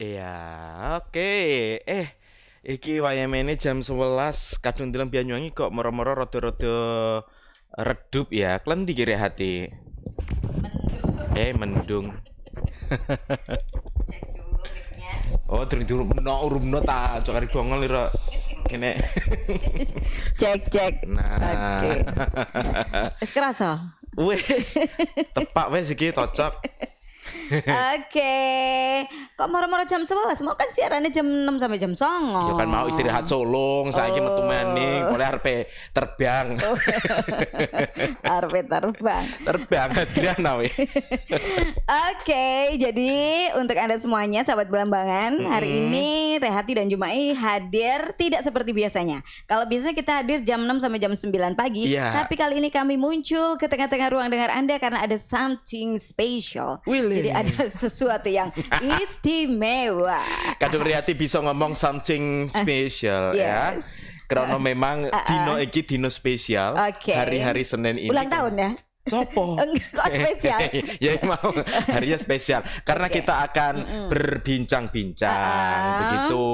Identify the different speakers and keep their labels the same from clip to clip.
Speaker 1: Iya, oke. Iki wayamene jam 11 kadung tilem Banyuwangi kok moro-moro rada-rada redup ya. Klendi kira hati. Mendung.
Speaker 2: Cek dulu mic-nya.
Speaker 1: Oh, durung urumno ta, cok arep bongol lira. Kene.
Speaker 2: Cek.
Speaker 1: Nah.
Speaker 2: Oke. Wis kerasa?
Speaker 1: Wes. Tepak wes iki cocok.
Speaker 2: Oke. Kok moro-moro jam 11? Mau kan siarannya jam 6 sampai jam 09.00.
Speaker 1: Ya kan mau istirahat solong, saiki metu maning, mulai arep terbang.
Speaker 2: Arpe terbang.
Speaker 1: Terbang Adriana we.
Speaker 2: Oke, jadi untuk Anda semuanya sahabat Belambangan, hari ini Rehati dan Jumai hadir tidak seperti biasanya. Kalau biasanya kita hadir jam 6 sampai jam 9 pagi,
Speaker 1: Iya.
Speaker 2: tapi kali ini kami muncul ke tengah-tengah ruang dengar Anda karena ada something special.
Speaker 1: Wile.
Speaker 2: Jadi ada sesuatu yang istimewa.
Speaker 1: Kadung Riyati bisa ngomong something special ya.
Speaker 2: Yes.
Speaker 1: Karena memang dino iki dino spesial.
Speaker 2: Oke.
Speaker 1: Hari-hari Senin ini.
Speaker 2: Ulang tahun ya?
Speaker 1: Sopo?
Speaker 2: Enggak, kok spesial?
Speaker 1: Ya mau harinya spesial karena
Speaker 2: Oke.
Speaker 1: kita akan berbincang-bincang begitu.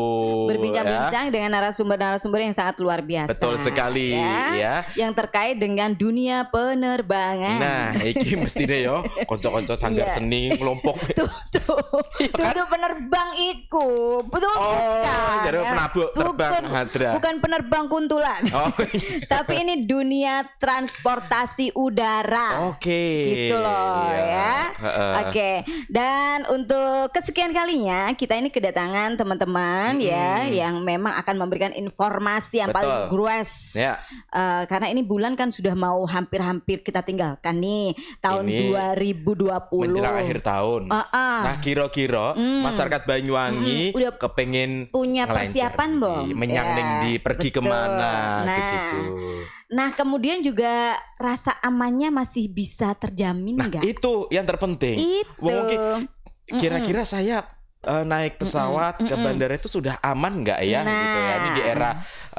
Speaker 2: Berbincang-bincang dengan narasumber-narasumber yang sangat luar biasa.
Speaker 1: Betul sekali, ya.
Speaker 2: Yang terkait dengan dunia penerbangan.
Speaker 1: Nah, iki mestine yo kanca-kanca sanggar
Speaker 2: Iya.
Speaker 1: seni ngelompok.
Speaker 2: tuh penerbang iku. Betul
Speaker 1: Oh,
Speaker 2: bukan.
Speaker 1: jadi penabuk terbang hadra.
Speaker 2: Bukan penerbang kuntulan.
Speaker 1: Oh, iya.
Speaker 2: Tapi ini dunia transportasi udara.
Speaker 1: Oke.
Speaker 2: Gitu loh
Speaker 1: Iya.
Speaker 2: ya.
Speaker 1: Heeh.
Speaker 2: Oke. Dan untuk kesekian kalinya kita ini kedatangan teman-teman ya yang memang akan memberikan informasi yang
Speaker 1: Betul.
Speaker 2: paling grues.
Speaker 1: Ya.
Speaker 2: Karena ini bulan kan sudah mau hampir-hampir kita tinggalkan nih tahun
Speaker 1: Ini
Speaker 2: 2020.
Speaker 1: Menjelang akhir tahun. Nah, kira-kira masyarakat Banyuwangi
Speaker 2: Udah
Speaker 1: kepengen
Speaker 2: punya
Speaker 1: ngelancar
Speaker 2: persiapan
Speaker 1: iki,
Speaker 2: belum?
Speaker 1: menyang
Speaker 2: Ya,
Speaker 1: ning di pergi
Speaker 2: betul.
Speaker 1: kemana
Speaker 2: Nah.
Speaker 1: gitu.
Speaker 2: Nah, kemudian juga rasa amannya masih bisa terjamin
Speaker 1: Nah,
Speaker 2: nggak?
Speaker 1: itu yang terpenting.
Speaker 2: Itu.
Speaker 1: Wong iki kira-kira saya naik pesawat ke bandara itu sudah aman nggak ya
Speaker 2: Nah.
Speaker 1: gitu ya. Ini di era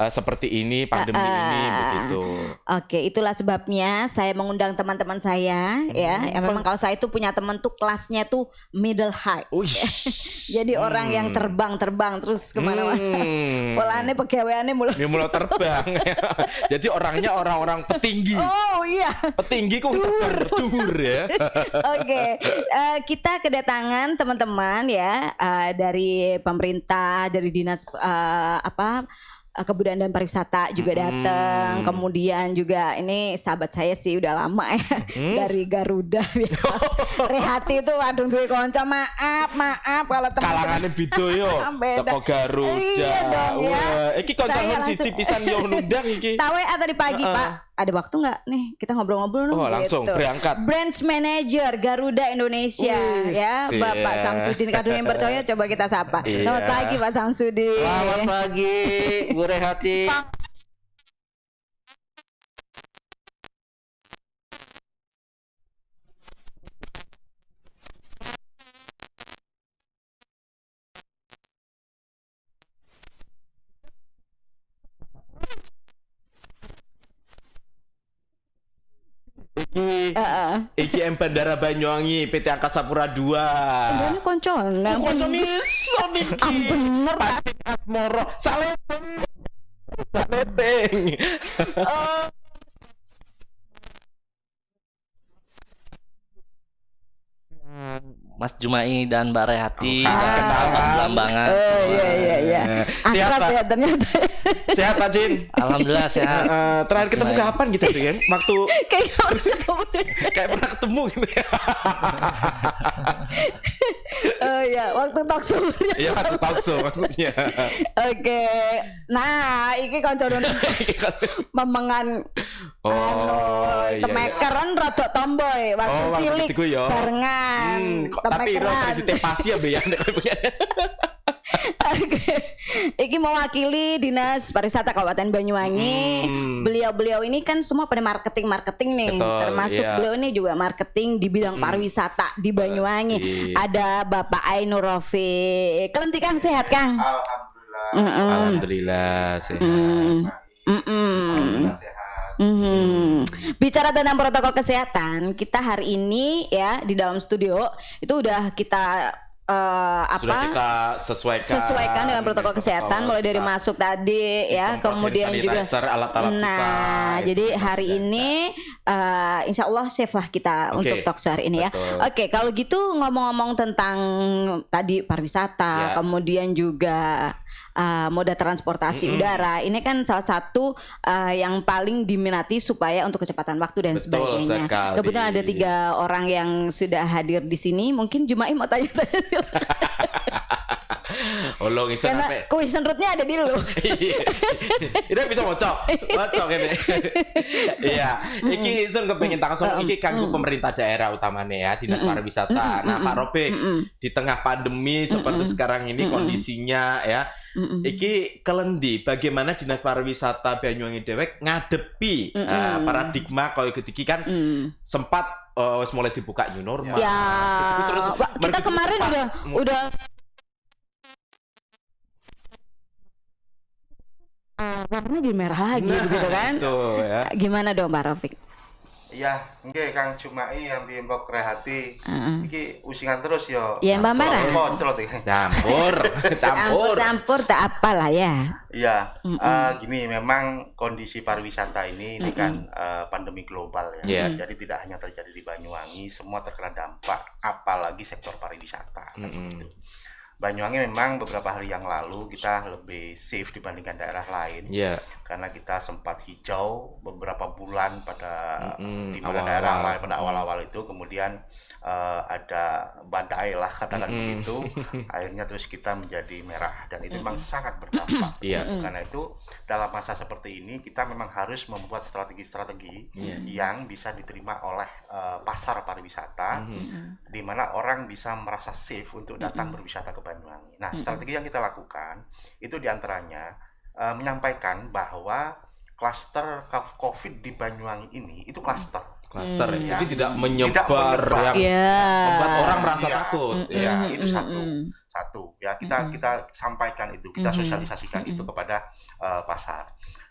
Speaker 1: seperti ini, pandemi ini begitu.
Speaker 2: Oke, itulah sebabnya saya mengundang teman-teman saya ya. Ya memang kalau saya itu punya teman tuh kelasnya tuh middle high.
Speaker 1: Wih.
Speaker 2: Jadi orang yang terbang terus kemana-mana. Polanya pegawaiannya mulai.
Speaker 1: Dia mulai terbang. Jadi orangnya orang-orang petinggi.
Speaker 2: Oh iya.
Speaker 1: Petinggi kok terbang dur ya.
Speaker 2: Oke, kita kedatangan teman-teman ya dari pemerintah, dari dinas kebudayaan dan pariwisata juga datang. Kemudian juga ini sahabat saya sih udah lama ya dari Garuda biasa. Rehati itu aduh duwe kanca maaf kalau teman-teman
Speaker 1: Kalangannya bido yo.
Speaker 2: Beda.
Speaker 1: Teko Garuda.
Speaker 2: Iya dong ya.
Speaker 1: Wah, iki
Speaker 2: Saya
Speaker 1: kancamu
Speaker 2: langsung-
Speaker 1: siji pisan yo nundang iki.
Speaker 2: Tahu ya tadi pagi Pak, ada waktu nggak nih kita ngobrol-ngobrol dong?
Speaker 1: Oh, langsung berangkat.
Speaker 2: Branch Manager Garuda Indonesia
Speaker 1: Wih,
Speaker 2: ya, Bapak
Speaker 1: ya.
Speaker 2: Samsudin Kado yang percaya coba kita sapa.
Speaker 1: Iya.
Speaker 2: Selamat pagi Pak Samsudin.
Speaker 3: Selamat pagi, Bu Rehati.
Speaker 1: Iki
Speaker 2: Heeh.
Speaker 1: ICM Bandara Banyuwangi PT Angkasa Pura II.
Speaker 2: Ini koncon.
Speaker 1: Kanca miso niki.
Speaker 2: Bener Pak.
Speaker 1: Pating Asmoro. Salepeng. Salepeng.
Speaker 3: Mas Jumai dan Mbak Rehati
Speaker 1: Oh,
Speaker 3: dan
Speaker 1: kenal,
Speaker 3: sahabat
Speaker 1: Bang.
Speaker 3: Belambangan.
Speaker 2: Oh iya.
Speaker 1: Siap,
Speaker 2: Akrab
Speaker 1: Pak.
Speaker 2: ya ternyata.
Speaker 1: Sehat Pak Jin?
Speaker 3: Alhamdulillah sehat.
Speaker 1: Terakhir ketemu
Speaker 3: Gimana?
Speaker 1: kapan kita tuh kan? Waktu
Speaker 2: Kayak orang ketemu deh.
Speaker 1: kayak pernah ketemu gitu ya.
Speaker 2: Oh iya, waktu talk show.
Speaker 1: Iya, waktu talkshow maksudnya.
Speaker 2: Oke. Nah, iki koncon memengan
Speaker 1: iya.
Speaker 2: temekeran rada tomboy waktu
Speaker 1: Oh, waktu
Speaker 2: cilik
Speaker 1: itu ya.
Speaker 2: barengan
Speaker 1: Tapi
Speaker 2: temekeran.
Speaker 1: di tepasi ya Be ya.
Speaker 2: Oke. Iki mewakili Dinas Pariwisata Kabupaten Banyuwangi. Beliau-beliau ini kan semua pada marketing nih.
Speaker 1: Betul,
Speaker 2: Termasuk
Speaker 1: iya.
Speaker 2: beliau ini juga marketing di bidang pariwisata di Banyuwangi. Ada Bapak Ainur Rofiq. Kelenti Kang sehat Kang?
Speaker 4: Alhamdulillah.
Speaker 1: Alhamdulillah sehat.
Speaker 2: Mm-mm. Bicara tentang protokol kesehatan, kita hari ini ya di dalam studio itu udah kita
Speaker 1: Sudah
Speaker 2: apa
Speaker 1: kita
Speaker 2: sesuaikan dengan protokol kesehatan mulai dari masuk tadi ya,
Speaker 1: disemprot
Speaker 2: kemudian
Speaker 1: hand
Speaker 2: juga
Speaker 1: sanitizer, alat-alat kita.
Speaker 2: jadi
Speaker 1: itu
Speaker 2: hari
Speaker 1: luar biasa.
Speaker 2: ini insya Allah safe lah kita
Speaker 1: Oke,
Speaker 2: untuk talkshow hari ini ya.
Speaker 1: betul.
Speaker 2: Oke, kalau gitu ngomong-ngomong tentang tadi pariwisata,
Speaker 1: Ya.
Speaker 2: kemudian juga moda transportasi udara, ini kan salah satu yang paling diminati supaya untuk kecepatan waktu dan
Speaker 1: Betul
Speaker 2: sebagainya.
Speaker 1: sekali.
Speaker 2: Kebetulan ada 3 orang yang sudah hadir di sini. Mungkin Jumai mau tanya-tanya
Speaker 1: Ulung iso
Speaker 2: karena
Speaker 1: sampai
Speaker 2: question root-nya ada di lu.
Speaker 1: Ini bisa bocok ini. Iya, iki Sun kepengin takon iki kanggo pemerintah daerah utamanya ya, Dinas Pariwisata. Nah, Pak Robek, di tengah pandemi seperti sekarang ini kondisinya ya, iki kelendi bagaimana Dinas Pariwisata Banyuwangi dewek ngadepi paradigma koyo iki kan sempat wis mulai dibuka new normal.
Speaker 2: Ya,
Speaker 1: Gitu, terus
Speaker 2: kita
Speaker 1: menuju
Speaker 2: kemarin
Speaker 1: cepat.
Speaker 2: udah warnanya jadi merah lagi gitu kan.
Speaker 1: Itu ya.
Speaker 2: Gimana dong Pak Rafiq?
Speaker 4: Iya, nggih Kang Jumai yang mbok Rehati.
Speaker 2: Heeh.
Speaker 4: Iki usingan terus yo.
Speaker 2: Ya Mbak Marah.
Speaker 4: Monclot iki.
Speaker 1: Campur.
Speaker 2: tak apalah ya.
Speaker 4: Iya, gini memang kondisi pariwisata ini kan pandemi global ya.
Speaker 1: Iya.
Speaker 4: Jadi tidak hanya terjadi di Banyuwangi, semua terkena dampak apalagi sektor pariwisata. Gitu. Banyuwangi memang beberapa hari yang lalu kita lebih safe dibandingkan daerah lain.
Speaker 1: Iya.
Speaker 4: Karena kita sempat hijau beberapa bulan pada di mana
Speaker 1: awal-awal.
Speaker 4: daerah lain pada awal-awal itu, kemudian ada badai lah katakan begitu, akhirnya terus kita menjadi merah dan itu memang sangat berdampak.
Speaker 1: Iya.
Speaker 4: Karena itu dalam masa seperti ini kita memang harus membuat strategi-strategi yang bisa diterima oleh pasar pariwisata, di mana orang bisa merasa safe untuk datang berwisata ke Banyuwangi. Nah, strategi yang kita lakukan itu diantaranya menyampaikan bahwa klaster COVID di Banyuwangi ini itu klaster.
Speaker 1: Klaster
Speaker 4: Ya.
Speaker 1: jadi tidak
Speaker 4: Tidak
Speaker 1: menyebar
Speaker 4: menyebar.
Speaker 1: yang
Speaker 2: Iya.
Speaker 1: membuat orang merasa
Speaker 4: Iya.
Speaker 1: takut.
Speaker 4: Ya, itu satu ya, kita sampaikan itu, kita sosialisasikan itu kepada pasar.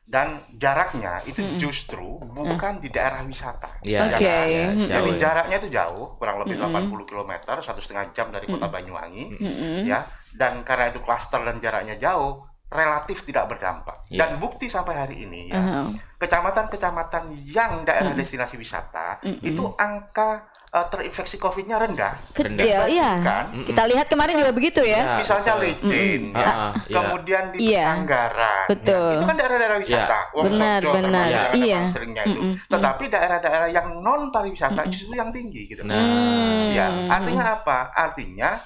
Speaker 4: Dan jaraknya itu justru bukan di daerah wisata.
Speaker 1: Iya,
Speaker 2: Oke.
Speaker 1: ya, jauh
Speaker 4: Jadi
Speaker 1: ya.
Speaker 4: jaraknya itu jauh, kurang lebih 80 km, 1,5 jam dari kota Banyuwangi, ya. Dan karena itu klaster dan jaraknya jauh, relatif tidak berdampak.
Speaker 1: Iya.
Speaker 4: Dan bukti sampai hari ini ya, kecamatan-kecamatan yang daerah destinasi wisata itu angka terinfeksi COVID-nya rendah.
Speaker 2: Kecil ya.
Speaker 4: Kan?
Speaker 2: Kita lihat kemarin juga begitu ya.
Speaker 1: Ya,
Speaker 4: Misalnya
Speaker 1: betul.
Speaker 4: Licin, ya.
Speaker 1: Iya.
Speaker 4: Kemudian di
Speaker 2: Iya.
Speaker 4: Pesanggaran,
Speaker 2: Betul.
Speaker 4: itu kan daerah-daerah wisata. Wong
Speaker 2: Benar,
Speaker 4: Sojo
Speaker 2: benar.
Speaker 4: termasuk yang
Speaker 2: Iya.
Speaker 4: memang seringnya itu. Tetapi daerah-daerah yang non pariwisata justru yang tinggi gitu.
Speaker 1: Nah,
Speaker 4: Ya, artinya apa? Artinya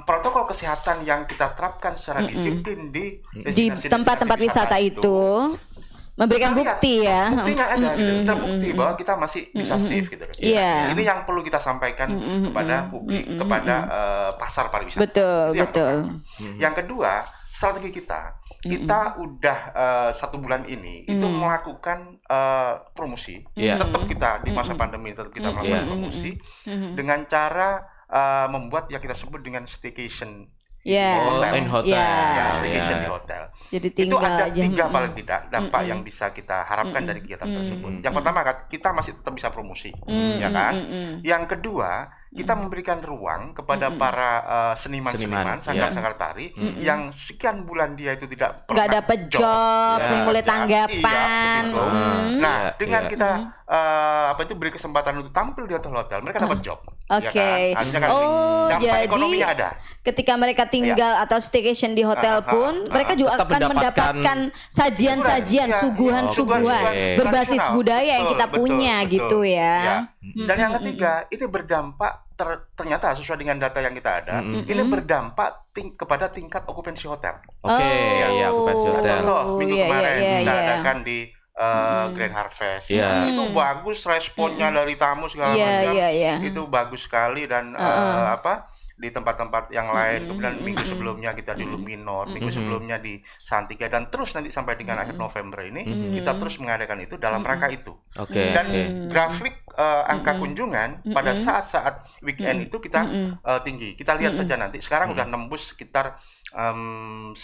Speaker 4: protokol kesehatan yang kita terapkan secara disiplin di
Speaker 2: Di
Speaker 4: destinasi-destinasi
Speaker 2: tempat-tempat wisata itu memberikan
Speaker 4: kita lihat,
Speaker 2: bukti ya.
Speaker 4: buktinya ada gitu, terbukti bahwa kita masih bisa safe gitu.
Speaker 2: Iya.
Speaker 4: Ini yang perlu kita sampaikan kepada publik, kepada pasar pariwisata.
Speaker 2: Betul,
Speaker 4: Itu yang
Speaker 2: betul.
Speaker 4: pertama. Yang kedua, strategi kita udah 1 bulan ini itu melakukan promosi.
Speaker 1: Iya.
Speaker 4: Tetap kita di masa pandemi tetap kita melakukan promosi dengan cara membuat yang kita sebut dengan staycation.
Speaker 2: Ya.
Speaker 1: in hotel.
Speaker 2: Ya.
Speaker 4: Ya,
Speaker 1: Oh,
Speaker 4: staycation
Speaker 1: ya.
Speaker 4: di hotel.
Speaker 2: Jadi
Speaker 4: Itu
Speaker 2: tinggal
Speaker 4: ada
Speaker 2: aja.
Speaker 4: 3 paling tidak dampak yang bisa kita harapkan dari kegiatan tersebut. Yang pertama, kita masih tetap bisa promosi, ya kan? Yang kedua, kita memberikan ruang kepada para seniman-seniman, sanggar-sanggar tari yang sekian bulan dia itu tidak pernah
Speaker 2: Nggak dapet job,
Speaker 4: ya,
Speaker 2: mulai
Speaker 4: ya,
Speaker 2: tanggapan.
Speaker 4: iya, begitu. Nah,
Speaker 1: Iya,
Speaker 4: dengan
Speaker 1: iya.
Speaker 4: kita beri kesempatan untuk tampil di hotel-hotel, mereka dapat job.
Speaker 2: Oke.
Speaker 4: Ya kan? Artinya kan
Speaker 2: Oh,
Speaker 4: dampak
Speaker 2: jadi
Speaker 4: ekonominya ada.
Speaker 2: ketika mereka tinggal atau staycation di hotel pun, mereka juga
Speaker 1: Tetap
Speaker 2: akan
Speaker 1: mendapatkan
Speaker 2: mendapatkan sajian-sajian,
Speaker 4: Iya,
Speaker 2: suguhan-suguhan
Speaker 1: Oke.
Speaker 2: berbasis
Speaker 4: tradisional.
Speaker 2: budaya yang
Speaker 4: Betul,
Speaker 2: kita
Speaker 4: betul,
Speaker 2: punya
Speaker 4: betul.
Speaker 2: gitu ya.
Speaker 4: Dan yang ketiga, ini berdampak ternyata sesuai dengan data yang kita ada, ini berdampak kepada tingkat okupansi hotel.
Speaker 1: Oke,
Speaker 2: Oh.
Speaker 1: ya aku kasih hotel.
Speaker 4: Contoh minggu
Speaker 2: iya,
Speaker 4: kemarin
Speaker 2: iya,
Speaker 4: kita
Speaker 2: iya.
Speaker 4: adakan di Grand Harvest.
Speaker 1: Iya.
Speaker 4: Itu bagus responnya dari tamu segala
Speaker 2: Iya,
Speaker 4: macam.
Speaker 2: iya, iya.
Speaker 4: Itu bagus sekali dan di tempat-tempat yang lain. Kemudian minggu sebelumnya kita di Luminor, minggu sebelumnya di Santika, dan terus nanti sampai dengan akhir November ini kita terus mengadakan itu dalam rangka itu.
Speaker 1: Oke.
Speaker 4: Dan
Speaker 1: oke.
Speaker 4: grafik angka kunjungan pada saat-saat weekend itu kita tinggi. Kita lihat saja nanti. Sekarang udah nembus sekitar 10-15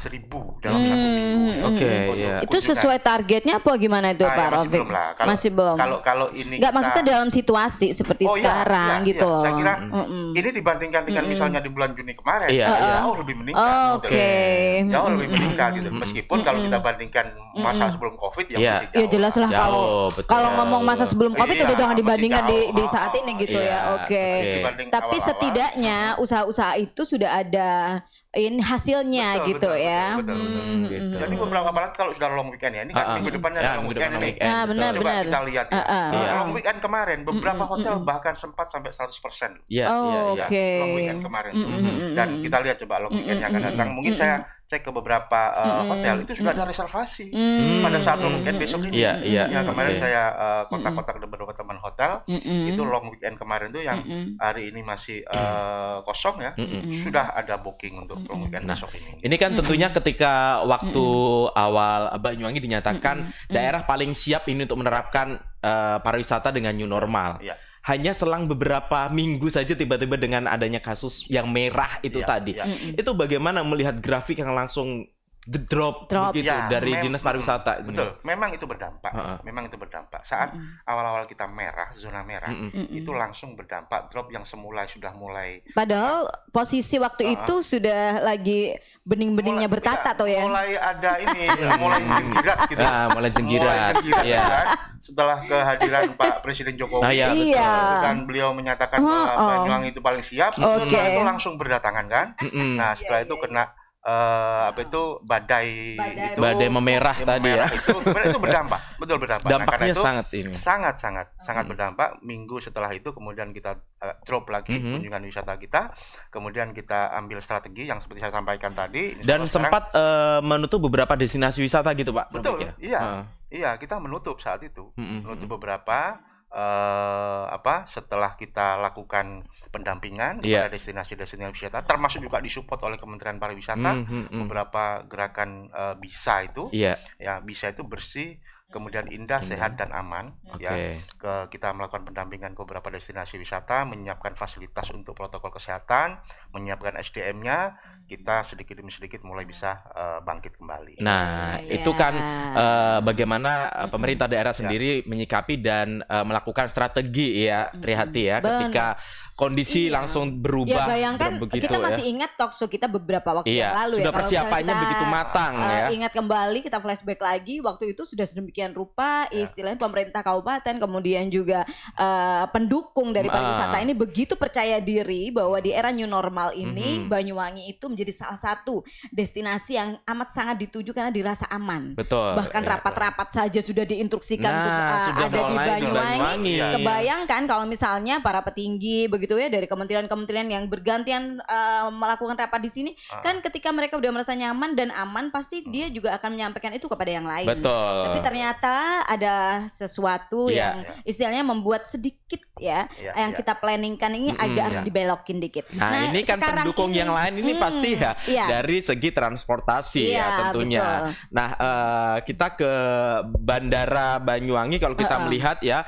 Speaker 4: ribu dalam satu minggu ya.
Speaker 1: Oke,
Speaker 4: Untuk
Speaker 1: iya.
Speaker 2: Itu
Speaker 4: kunjungan.
Speaker 2: sesuai targetnya apa gimana itu
Speaker 4: Ah, ya,
Speaker 2: Pak
Speaker 4: masih
Speaker 2: Rafiq?
Speaker 4: belum lah.
Speaker 2: Masih belum.
Speaker 4: Kalau ini
Speaker 2: Nggak,
Speaker 4: kita-
Speaker 2: maksudnya dalam situasi seperti
Speaker 4: Oh, iya,
Speaker 2: sekarang
Speaker 4: iya,
Speaker 2: gitu
Speaker 4: iya.
Speaker 2: loh.
Speaker 4: Saya kira
Speaker 2: Mm-mm.
Speaker 4: ini dibandingkan dengan misalnya di bulan Juni kemarin,
Speaker 1: Iya, iya.
Speaker 4: jauh lebih meningkat.
Speaker 2: Oke.
Speaker 4: modelnya. Jauh lebih meningkat gitu. Meskipun kalau kita bandingkan masa sebelum Covid yang
Speaker 1: Iya.
Speaker 4: masih
Speaker 2: Ya
Speaker 4: jauh.
Speaker 2: jelas lah
Speaker 1: Jauh,
Speaker 2: kalau
Speaker 1: betul.
Speaker 2: kalau ngomong masa sebelum Covid
Speaker 4: Iya,
Speaker 2: udah jangan
Speaker 4: masih
Speaker 2: dibandingkan di
Speaker 4: jauh.
Speaker 2: saat ini gitu
Speaker 1: Iya,
Speaker 2: ya. Oke.
Speaker 1: oke.
Speaker 4: Dibanding
Speaker 2: Tapi
Speaker 4: awal-awal.
Speaker 2: setidaknya usaha-usaha itu sudah ada hasilnya
Speaker 4: Betul,
Speaker 2: gitu
Speaker 4: betul,
Speaker 2: ya.
Speaker 4: betul, betul.
Speaker 1: Gitu.
Speaker 4: Jadi beberapa apalagi kalau sudah long weekend ya. Ini kan minggu depannya
Speaker 1: Ya,
Speaker 4: ada long
Speaker 1: minggu
Speaker 4: weekend
Speaker 1: depan
Speaker 4: ini.
Speaker 1: weekend,
Speaker 2: Ah,
Speaker 1: betul.
Speaker 2: benar,
Speaker 4: Coba
Speaker 2: benar.
Speaker 4: kita lihat ya.
Speaker 1: Iya.
Speaker 4: Long weekend kemarin beberapa hotel bahkan sempat sampai 100%.
Speaker 1: Iya,
Speaker 2: Oh,
Speaker 1: iya, iya.
Speaker 2: oke.
Speaker 4: Long weekend kemarin tuh.
Speaker 2: Mm-mm.
Speaker 4: Dan kita lihat coba long weekend yang akan datang. Mungkin saya cek ke beberapa hotel itu sudah ada reservasi pada saat long weekend besok ini.
Speaker 1: Iya, iya.
Speaker 4: Ya kemarin
Speaker 1: Oke.
Speaker 4: saya kontak-kontak beberapa teman hotel. Itu long weekend kemarin tuh yang hari ini masih kosong ya. Sudah ada booking untuk long weekend besok ini.
Speaker 1: Ini kan tentunya ketika waktu awal Banyuwangi dinyatakan daerah paling siap ini untuk menerapkan pariwisata dengan new normal.
Speaker 4: Iya.
Speaker 1: Hanya selang beberapa minggu saja tiba-tiba dengan adanya kasus yang merah itu
Speaker 4: Iya,
Speaker 1: tadi.
Speaker 4: iya.
Speaker 1: Itu bagaimana melihat grafik yang langsung drop begitu
Speaker 4: Ya,
Speaker 1: dari dinas pariwisata?
Speaker 4: Betul, memang itu berdampak. Memang itu berdampak. Saat awal-awal kita merah, zona merah, itu langsung berdampak drop yang semula sudah mulai
Speaker 2: Padahal posisi waktu itu sudah lagi bening-beningnya bertata tuh ya.
Speaker 4: mulai ada ini, mulai jenggirat gitu.
Speaker 1: Nah, mulai jenggirat.
Speaker 4: Mulai jenggirat,
Speaker 1: Iya.
Speaker 4: kan? Setelah kehadiran Pak Presiden Jokowi.
Speaker 1: Ah, iya, betul.
Speaker 2: Iya.
Speaker 4: Dan beliau menyatakan bahwa Banyuwangi itu paling siap,
Speaker 2: Oke.
Speaker 4: setelah itu langsung berdatangan kan. Nah setelah itu kena badai itu,
Speaker 1: Badai memerah tadi ya.
Speaker 4: itu, kemudian itu berdampak, betul berdampak. Nah, karena
Speaker 1: Dampaknya
Speaker 4: itu
Speaker 1: sangat ini.
Speaker 4: sangat berdampak. Minggu setelah itu kemudian kita drop lagi kunjungan wisata kita, kemudian kita ambil strategi yang seperti saya sampaikan tadi.
Speaker 1: Dan
Speaker 4: Sekarang-
Speaker 1: sempat menutup beberapa destinasi wisata gitu, Pak.
Speaker 4: betul,
Speaker 1: Taufik, ya?
Speaker 4: iya, iya kita menutup saat itu, menutup beberapa setelah kita lakukan pendampingan
Speaker 1: Iya.
Speaker 4: kepada destinasi-destinasi wisata, termasuk juga disupport oleh Kementerian Pariwisata, beberapa gerakan bisa itu,
Speaker 1: Iya.
Speaker 4: ya bisa itu bersih, kemudian indah, sehat dan aman. Ya, kita melakukan pendampingan ke beberapa destinasi wisata, menyiapkan fasilitas untuk protokol kesehatan, menyiapkan SDM-nya, kita sedikit demi sedikit mulai bisa bangkit kembali.
Speaker 1: Nah,
Speaker 2: Iya.
Speaker 1: itu kan bagaimana pemerintah daerah sendiri menyikapi dan melakukan strategi ya, Rihati ya,
Speaker 2: Benar.
Speaker 1: ketika kondisi
Speaker 2: Iya.
Speaker 1: langsung
Speaker 2: Ya
Speaker 1: berubah
Speaker 2: bayangkan
Speaker 1: begitu
Speaker 2: kita masih
Speaker 1: ya.
Speaker 2: ingat talkshow kita beberapa waktu
Speaker 1: Iya,
Speaker 2: yang lalu ya.
Speaker 1: sudah
Speaker 2: Kalau misalnya
Speaker 1: persiapannya
Speaker 2: kita,
Speaker 1: begitu matang ya.
Speaker 2: Ingat kembali, kita flashback lagi waktu itu sudah sedemikian rupa istilahnya pemerintah kabupaten kemudian juga pendukung dari pariwisata ini begitu percaya diri bahwa di era new normal ini Banyuwangi itu menjadi salah satu destinasi yang amat sangat dituju karena dirasa aman.
Speaker 1: Betul.
Speaker 2: Bahkan
Speaker 1: ya.
Speaker 2: rapat-rapat saja sudah diinstruksikan untuk
Speaker 1: sudah
Speaker 2: ada di
Speaker 1: mulai di
Speaker 2: Banyuwangi.
Speaker 1: Banyuwangi.
Speaker 4: Iya.
Speaker 2: Kebayangkan kalau misalnya para petinggi begitu ya dari kementerian-kementerian yang bergantian melakukan rapat di sini, kan ketika mereka udah merasa nyaman dan aman, pasti dia juga akan menyampaikan itu kepada yang lain.
Speaker 1: Betul.
Speaker 2: Tapi ternyata ada sesuatu
Speaker 1: Iya.
Speaker 2: yang istilahnya membuat sedikit ya,
Speaker 4: Iya,
Speaker 2: yang
Speaker 4: iya.
Speaker 2: kita planningkan ini agak harus dibelokin dikit.
Speaker 1: Nah, ini kan
Speaker 2: sekarang
Speaker 1: pendukung
Speaker 2: ini-
Speaker 1: yang lain ini pasti ya
Speaker 2: iya.
Speaker 1: dari segi transportasi
Speaker 2: Iya,
Speaker 1: ya tentunya.
Speaker 2: betul.
Speaker 1: Nah, kita ke Bandara Banyuwangi kalau kita melihat ya,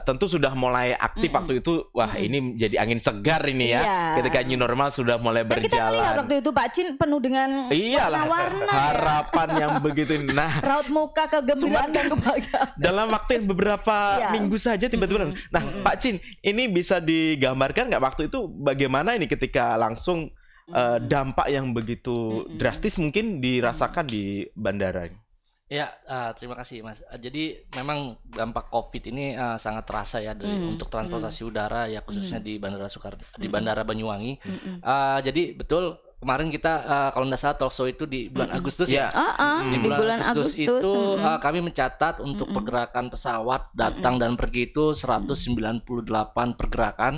Speaker 1: tentu sudah mulai aktif waktu itu. Wah, ini jadi angin segar ini ya.
Speaker 2: Iya.
Speaker 1: Ketika new normal sudah mulai
Speaker 2: Dan kita melihat
Speaker 1: berjalan.
Speaker 2: waktu itu Pak Cin penuh dengan
Speaker 1: Iyalah,
Speaker 2: warna-warna ya.
Speaker 1: harapan yang begitu. Nah,
Speaker 2: Raut muka kegembiraan dan kebahagiaan.
Speaker 1: dalam waktu yang beberapa
Speaker 2: Iya.
Speaker 1: minggu saja tiba-tiba. Nah, Pak Cin, ini bisa digambarkan nggak waktu itu bagaimana ini ketika langsung dampak yang begitu drastis mungkin dirasakan di bandara ini?
Speaker 3: Ya, terima kasih Mas. Jadi memang dampak COVID ini sangat terasa ya untuk transportasi udara ya khususnya di Bandara Banyuwangi. Jadi betul kemarin kita kalau tidak salah talkshow itu di bulan Agustus ya. Di bulan Agustus itu kami mencatat untuk pergerakan pesawat datang dan pergi itu 198 pergerakan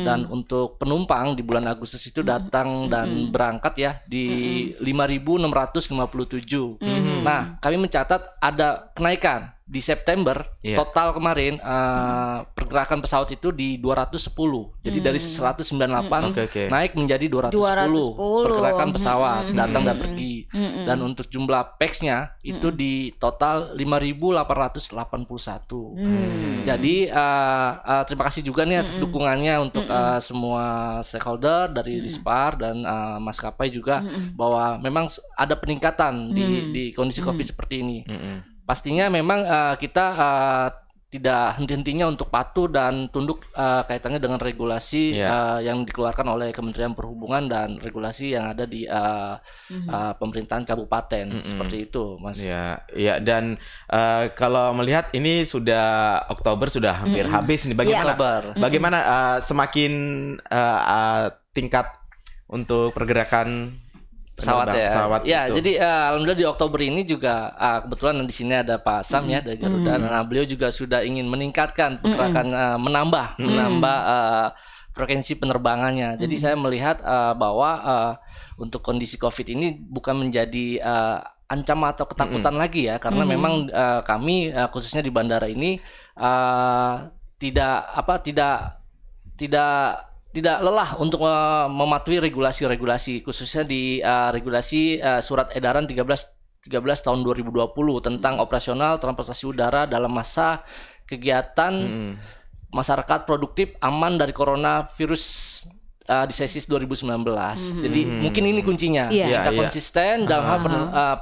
Speaker 3: dan untuk penumpang di bulan Agustus itu datang dan berangkat ya di 5.657. Nah, kami mencatat ada kenaikan di September total kemarin pergerakan pesawat itu di 210. Jadi dari 198 naik menjadi 210 pergerakan pesawat datang dan pergi. Dan untuk jumlah pax-nya itu di total 5.881. Jadi terima kasih juga nih atas dukungannya untuk semua stakeholder dari Dispar dan maskapai juga bahwa memang ada peningkatan di kondisi Covid seperti ini. Pastinya memang kita tidak henti-hentinya untuk patuh dan tunduk kaitannya dengan regulasi yang dikeluarkan oleh Kementerian Perhubungan dan regulasi yang ada di pemerintahan kabupaten seperti itu, Mas.
Speaker 1: Ya, dan kalau melihat ini sudah Oktober sudah hampir habis nih. Bagaimana semakin tingkat untuk pergerakan
Speaker 3: pesawat ya.
Speaker 1: itu.
Speaker 3: Jadi alhamdulillah di Oktober ini juga kebetulan di sini ada Pak Sam ya dari Garuda. Nah, beliau juga sudah ingin meningkatkan pergerakan, menambah frekuensi penerbangannya. Jadi saya melihat bahwa untuk kondisi Covid ini bukan menjadi ancaman atau ketakutan lagi ya, karena memang kami khususnya di bandara ini tidak lelah untuk mematuhi regulasi-regulasi, khususnya di regulasi surat edaran 13 tahun 2020 tentang operasional transportasi udara dalam masa kegiatan masyarakat produktif aman dari coronavirus disease 2019. Jadi mungkin ini kuncinya. Kita konsisten dalam hal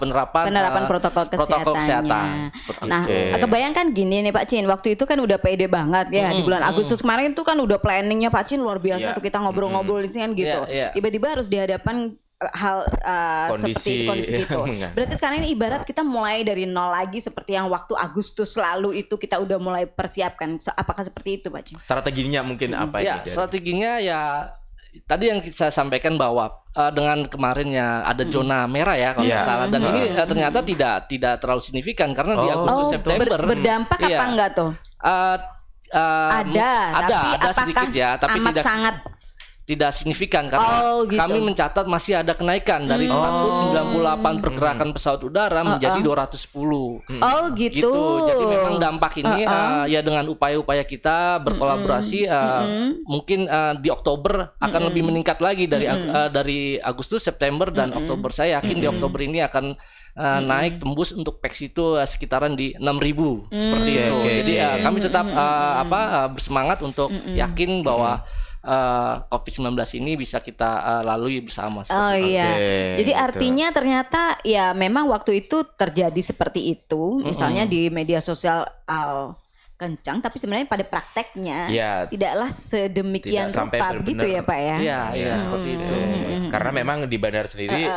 Speaker 3: penerapan protokol kesehatan.
Speaker 2: Nah, kebayangkan gini nih Pak Cin, waktu itu kan udah pede banget ya di bulan Agustus kemarin itu kan udah planningnya Pak Cin luar biasa tuh, kita ngobrol-ngobrol di sini kan gitu. Tiba-tiba harus dihadapkan hal seperti kondisi gitu. Berarti sekarang ini ibarat kita mulai dari nol lagi seperti yang waktu Agustus lalu itu kita udah mulai persiapkan. Apakah seperti itu Pak Cin?
Speaker 1: Strateginya mungkin apa
Speaker 3: ya? Strateginya ya tadi yang saya sampaikan bahwa dengan kemarinnya ada zona merah ya kalau nggak salah, dan ini ternyata tidak terlalu signifikan karena di Agustus September
Speaker 2: berdampak apa enggak tuh?
Speaker 3: Ada sedikit ya, tapi tidak signifikan karena kami mencatat masih ada kenaikan dari 198 pergerakan pesawat udara menjadi 210.
Speaker 2: Gitu.
Speaker 3: Jadi memang dampak ini ya dengan upaya-upaya kita berkolaborasi mungkin di Oktober akan lebih meningkat lagi dari Agustus, September dan Oktober. Saya yakin di Oktober ini akan naik tembus untuk PEX itu sekitaran di 6.000 seperti itu. Jadi kami tetap bersemangat untuk yakin bahwa COVID-19 ini bisa kita lalui bersama.
Speaker 2: Jadi artinya ternyata ya memang waktu itu terjadi seperti itu, misalnya di media sosial kencang, tapi sebenarnya pada prakteknya tidaklah sedemikian rupa gitu ya Pak ya.
Speaker 3: Iya seperti itu.
Speaker 1: Karena memang di bandara sendiri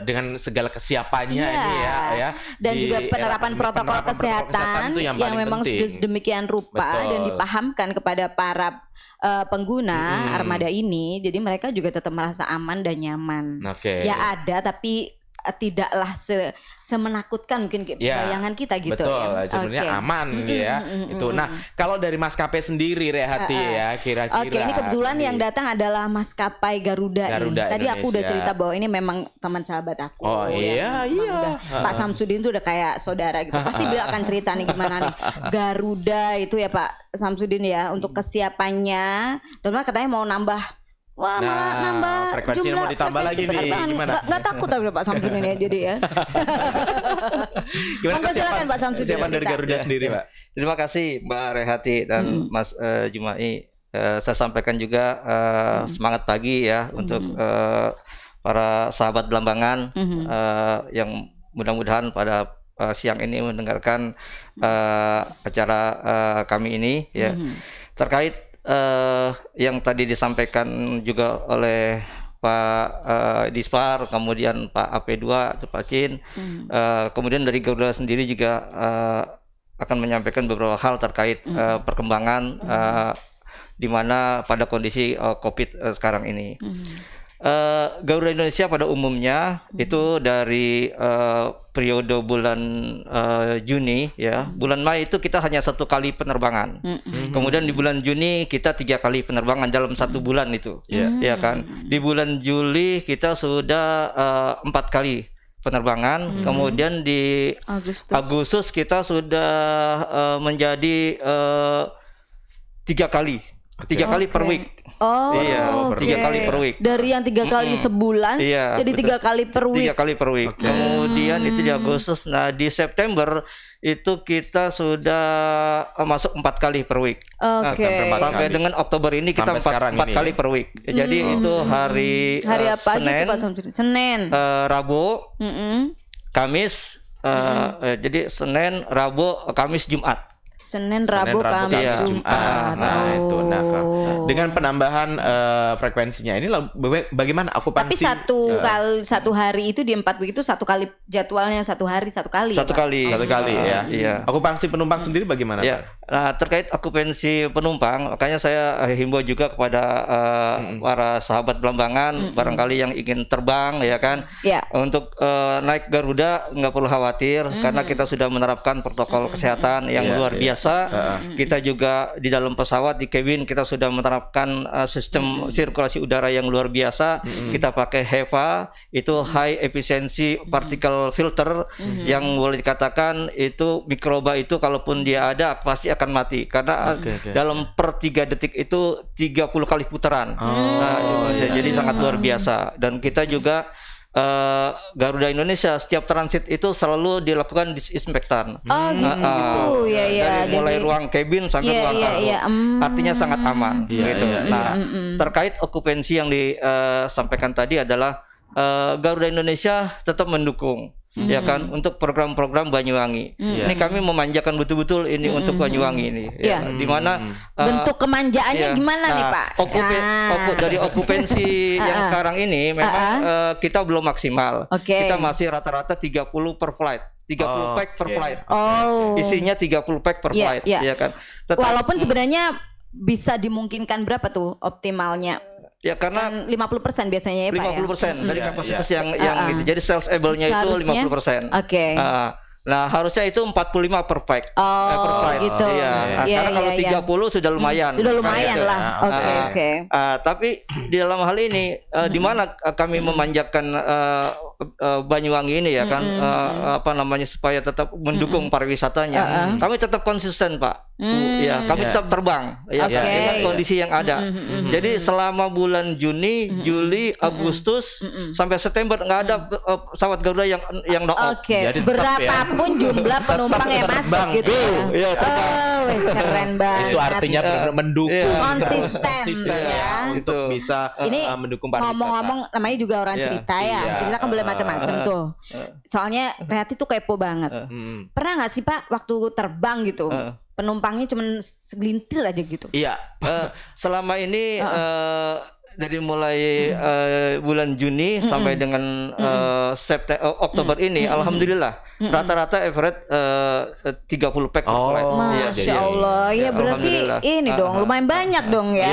Speaker 1: dengan segala kesiapannya ini ya
Speaker 2: dan juga penerapan protokol kesehatan yang memang sudah sedemikian rupa dan dipahamkan kepada para pengguna armada ini, jadi mereka juga tetap merasa aman dan nyaman. Ya ada, tapi tidaklah semenakutkan mungkin bayangan kita gitu.
Speaker 1: Betul, sebenarnya aman ya. Itu. Nah, kalau dari maskapai sendiri Rehati ya kira-kira.
Speaker 2: Ini kebetulan yang datang adalah maskapai Garuda ini. Tadi aku udah cerita bahwa ini memang teman sahabat aku. Pak Samsudin tuh udah kayak saudara gitu. Pasti beliau akan cerita nih gimana nih Garuda itu ya Pak Samsudin ya, untuk kesiapannya. Terus katanya mau nambah. Malah nambah
Speaker 1: frekuensinya mau ditambah lagi nih, gimana?
Speaker 2: Nggak takut tapi Pak Samsudin ya jadi ya.
Speaker 1: Gimana silakan Pak Samsudin? Kesiapan dari Garuda sendiri Pak.
Speaker 5: Terima kasih Mbak Rehati dan Mas Jumai. Saya sampaikan juga semangat pagi ya untuk para sahabat Belambangan yang mudah-mudahan pada siang ini mendengarkan acara kami ini ya, terkait yang tadi disampaikan juga oleh Pak Dispar, kemudian Pak AP2 atau Pak Cin, kemudian dari Garuda sendiri juga akan menyampaikan beberapa hal terkait perkembangan di mana pada kondisi COVID sekarang ini. Garuda Indonesia pada umumnya itu dari periode bulan Juni ya, bulan Mei itu kita hanya 1 kali penerbangan. Kemudian di bulan Juni kita 3 kali penerbangan dalam 1 bulan itu, ya kan. Di bulan Juli kita sudah 4 kali penerbangan. Kemudian di Agustus kita sudah menjadi 3 kali. 3 kali per week.
Speaker 2: Oh,
Speaker 5: iya, 3 kali per week.
Speaker 2: Dari yang 3 kali sebulan,
Speaker 5: iya,
Speaker 2: jadi 3 kali per week.
Speaker 5: 3 kali per week. Kemudian itu di Agustus. Nah, di September itu kita sudah masuk 4 kali per week. Sampai dengan Oktober ini kita 4 kali per week. Jadi itu hari
Speaker 2: apa
Speaker 5: Senin,
Speaker 2: aja tuh Pak? Senin,
Speaker 5: Rabu, Kamis. Jadi Senin, Rabu, Kamis, Jumat.
Speaker 2: Senin, Rabu, Kamis,
Speaker 5: iya.
Speaker 2: Jumat.
Speaker 1: Nah, itu. Nah, dengan penambahan frekuensinya ini bagaimana
Speaker 2: Tapi satu hari itu di 4 week itu 1 kali jadwalnya, 1 hari 1 kali.
Speaker 5: Satu kali ya.
Speaker 1: Iya. Okupansi penumpang sendiri bagaimana?
Speaker 5: Ya. Nah, terkait okupansi penumpang, makanya saya himbau juga kepada para sahabat Belambangan, barangkali yang ingin terbang, ya kan, untuk naik Garuda nggak perlu khawatir, karena kita sudah menerapkan protokol kesehatan yang luar biasa. Kita juga di dalam pesawat, di cabin kita sudah menerapkan sistem sirkulasi udara yang luar biasa. Kita pakai HEPA, itu high efficiency particle filter, yang boleh dikatakan itu mikroba itu kalaupun dia ada pasti akan mati, karena dalam per 3 detik itu 30 kali putaran. Jadi sangat luar biasa. Dan kita juga Garuda Indonesia setiap transit itu selalu dilakukan disinfektan. Dari mulai ruang cabin sampai ruang kargo. Artinya sangat aman. Gitu. Terkait okupansi yang disampaikan tadi adalah Garuda Indonesia tetap mendukung. Ya kan, untuk program-program Banyuwangi. Ini kami memanjakan betul-betul ini untuk Banyuwangi ini. Di mana
Speaker 2: bentuk kemanjaannya gimana nih, Pak?
Speaker 5: Dari okupansi yang sekarang ini memang kita belum maksimal. Kita masih rata-rata 30 per flight. 30 pack per flight. Isinya 30 pack per flight, ya kan.
Speaker 2: Walaupun sebenarnya bisa dimungkinkan berapa tuh optimalnya?
Speaker 5: Ya karena
Speaker 2: 50% biasanya ya, Pak,
Speaker 5: 50% dari kapasitas yang gitu. Jadi sales able-nya itu 50%. Nah, harusnya itu 45 per pack. Per flight.
Speaker 2: Gitu.
Speaker 5: Sekarang kalau 30 sudah lumayan.
Speaker 2: Sudah lumayan lah.
Speaker 5: Tapi di dalam hal ini di mana kami memanjakan Banyuwangi ini, ya kan, supaya tetap mendukung pariwisatanya. Kami tetap konsisten, Pak. Kami tetap terbang dengan kondisi yang ada. Jadi selama bulan Juni, Juli, Agustus sampai September nggak ada pesawat Garuda yang knock out.
Speaker 2: Berapapun jumlah penumpang yang masuk gitu. Keren banget.
Speaker 1: Itu artinya mendukung,
Speaker 2: konsisten
Speaker 1: untuk bisa mendukung pariwisata.
Speaker 2: Ngomong-ngomong, namanya juga orang cerita ya. Cerita kan boleh macam-macam tuh. Soalnya Rehati tuh kepo banget. Pernah nggak sih, Pak, waktu terbang gitu, penumpangnya cuma segelintir aja gitu?
Speaker 5: Iya. Selama ini dari mulai bulan Juni sampai dengan Oktober ini, alhamdulillah rata-rata average 30 pack per flight.
Speaker 2: Masya Allah, ya berarti ini dong lumayan banyak dong ya.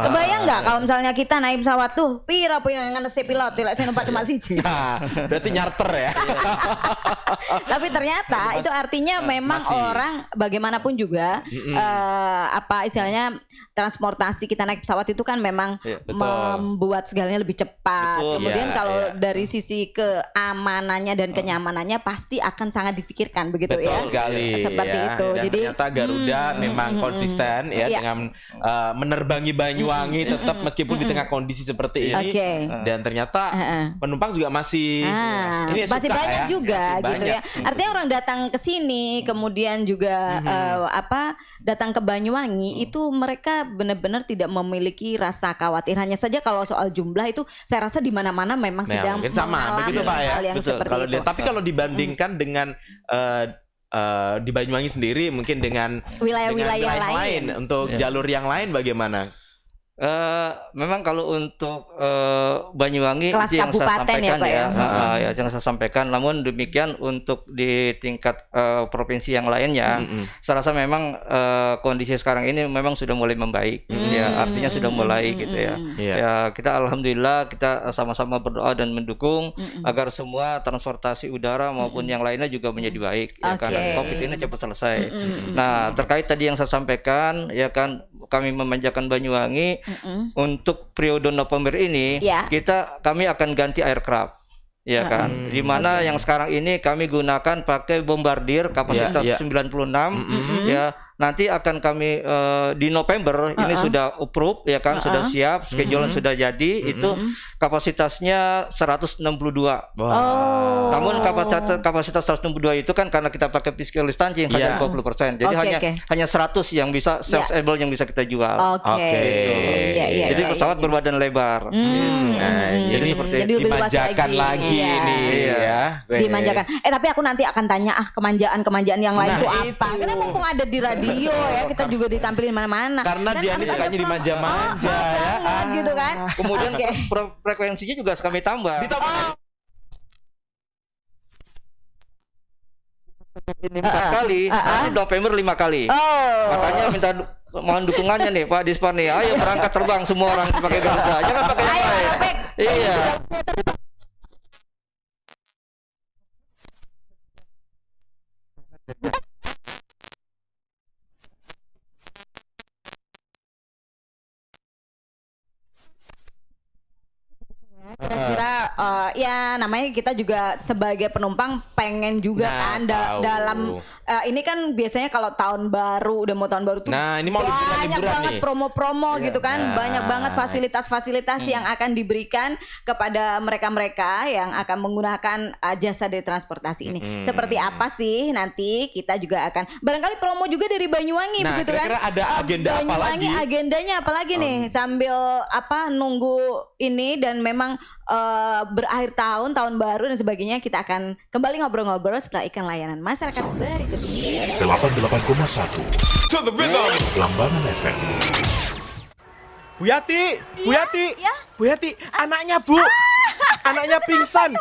Speaker 2: Kebayang nggak kalau misalnya kita naik pesawat tuh, pira yang nganesi pilot, tidak saya numpak cuma siji.
Speaker 1: Berarti nyarter ya.
Speaker 2: Tapi ternyata itu artinya memang orang bagaimanapun juga istilahnya transportasi kita naik pesawat itu kan memang membuat segalanya lebih cepat. Kemudian kalau dari sisi keamanannya dan kenyamanannya pasti akan sangat difikirkan, begitu ya.
Speaker 1: Betul sekali.
Speaker 2: Seperti itu.
Speaker 1: Dan
Speaker 2: jadi
Speaker 1: ternyata Garuda memang konsisten dengan menerbangi Banyuwangi tetap meskipun di tengah kondisi seperti ini. Dan ternyata penumpang juga masih
Speaker 2: masih banyak juga gitu ya. Artinya orang datang ke sini kemudian juga datang ke Banyuwangi itu mereka benar-benar tidak memiliki rasa khawatir. Hanya saja kalau soal jumlah itu saya rasa di mana-mana memang sedang mengalami hal yang seperti itu.
Speaker 1: Tapi kalau dibandingkan dengan di Banyuwangi sendiri mungkin dengan
Speaker 2: wilayah-wilayah
Speaker 1: lain untuk jalur yang lain bagaimana?
Speaker 5: Memang kalau untuk Banyuwangi
Speaker 2: kelas
Speaker 5: itu yang saya sampaikan
Speaker 2: ya, Pak,
Speaker 5: yang saya sampaikan. Namun demikian untuk di tingkat provinsi yang lainnya, saya rasa memang kondisi sekarang ini memang sudah mulai membaik. Artinya sudah mulai gitu ya. Ya kita alhamdulillah kita sama-sama berdoa dan mendukung agar semua transportasi udara maupun yang lainnya juga menjadi baik. Ya kan, COVID ini cepat selesai. Nah terkait tadi yang saya sampaikan, ya kan, kami memanjakan Banyuwangi. Untuk periode November ini kami akan ganti aircraft. ya kan. Di mana yang sekarang ini kami gunakan pakai bombardir kapasitas 96 ya. Nanti akan kami di November ini sudah approve ya kan, sudah siap, schedule sudah jadi, itu kapasitasnya 162. Namun kapasitas 162 itu kan karena kita pakai physical distancing hanya 20%. Jadi hanya 100 yang bisa sellable yang bisa kita jual. Jadi pesawat berbadan lebar.
Speaker 1: Jadi seperti dimanjakan lagi ini ya.
Speaker 2: Dimanjakan. Tapi aku nanti akan tanya kemanjaan yang lain itu apa? Karena mumpung ada di radio ya, kita juga ditampilin mana-mana.
Speaker 1: Karena dia ini sukanya dimanja-manja ya.
Speaker 2: Gitu kan.
Speaker 5: Kemudian frekuensinya juga kami tambah. Ini 4 kali, nanti November 5 kali. Makanya minta mohon dukungannya nih Pak Dispar nih. Ayo berangkat terbang semua orang pakai Garuda. Jangan pakai yang lain. Iya.
Speaker 2: Kira-kira ya namanya kita juga sebagai penumpang pengen juga kan dalam ini kan biasanya kalau tahun baru, udah mau tahun baru tuh
Speaker 1: ini mau
Speaker 2: banyak banget promo-promo gitu kan, banyak banget fasilitas-fasilitas yang akan diberikan kepada mereka-mereka yang akan menggunakan jasa dari transportasi ini. Seperti apa sih nanti kita juga akan barangkali promo juga dari Banyuwangi begitu kan?
Speaker 1: Kira-kira ada agenda apa lagi?
Speaker 2: Agendanya apa lagi nih sambil nunggu ini dan memang berakhir tahun baru dan sebagainya, kita akan kembali ngobrol-ngobrol setelah iklan layanan masyarakat berikut ini.
Speaker 6: 88,1 Lambangan FM.
Speaker 7: Bu Yati, Bu Yati, anaknya Bu, anaknya pingsan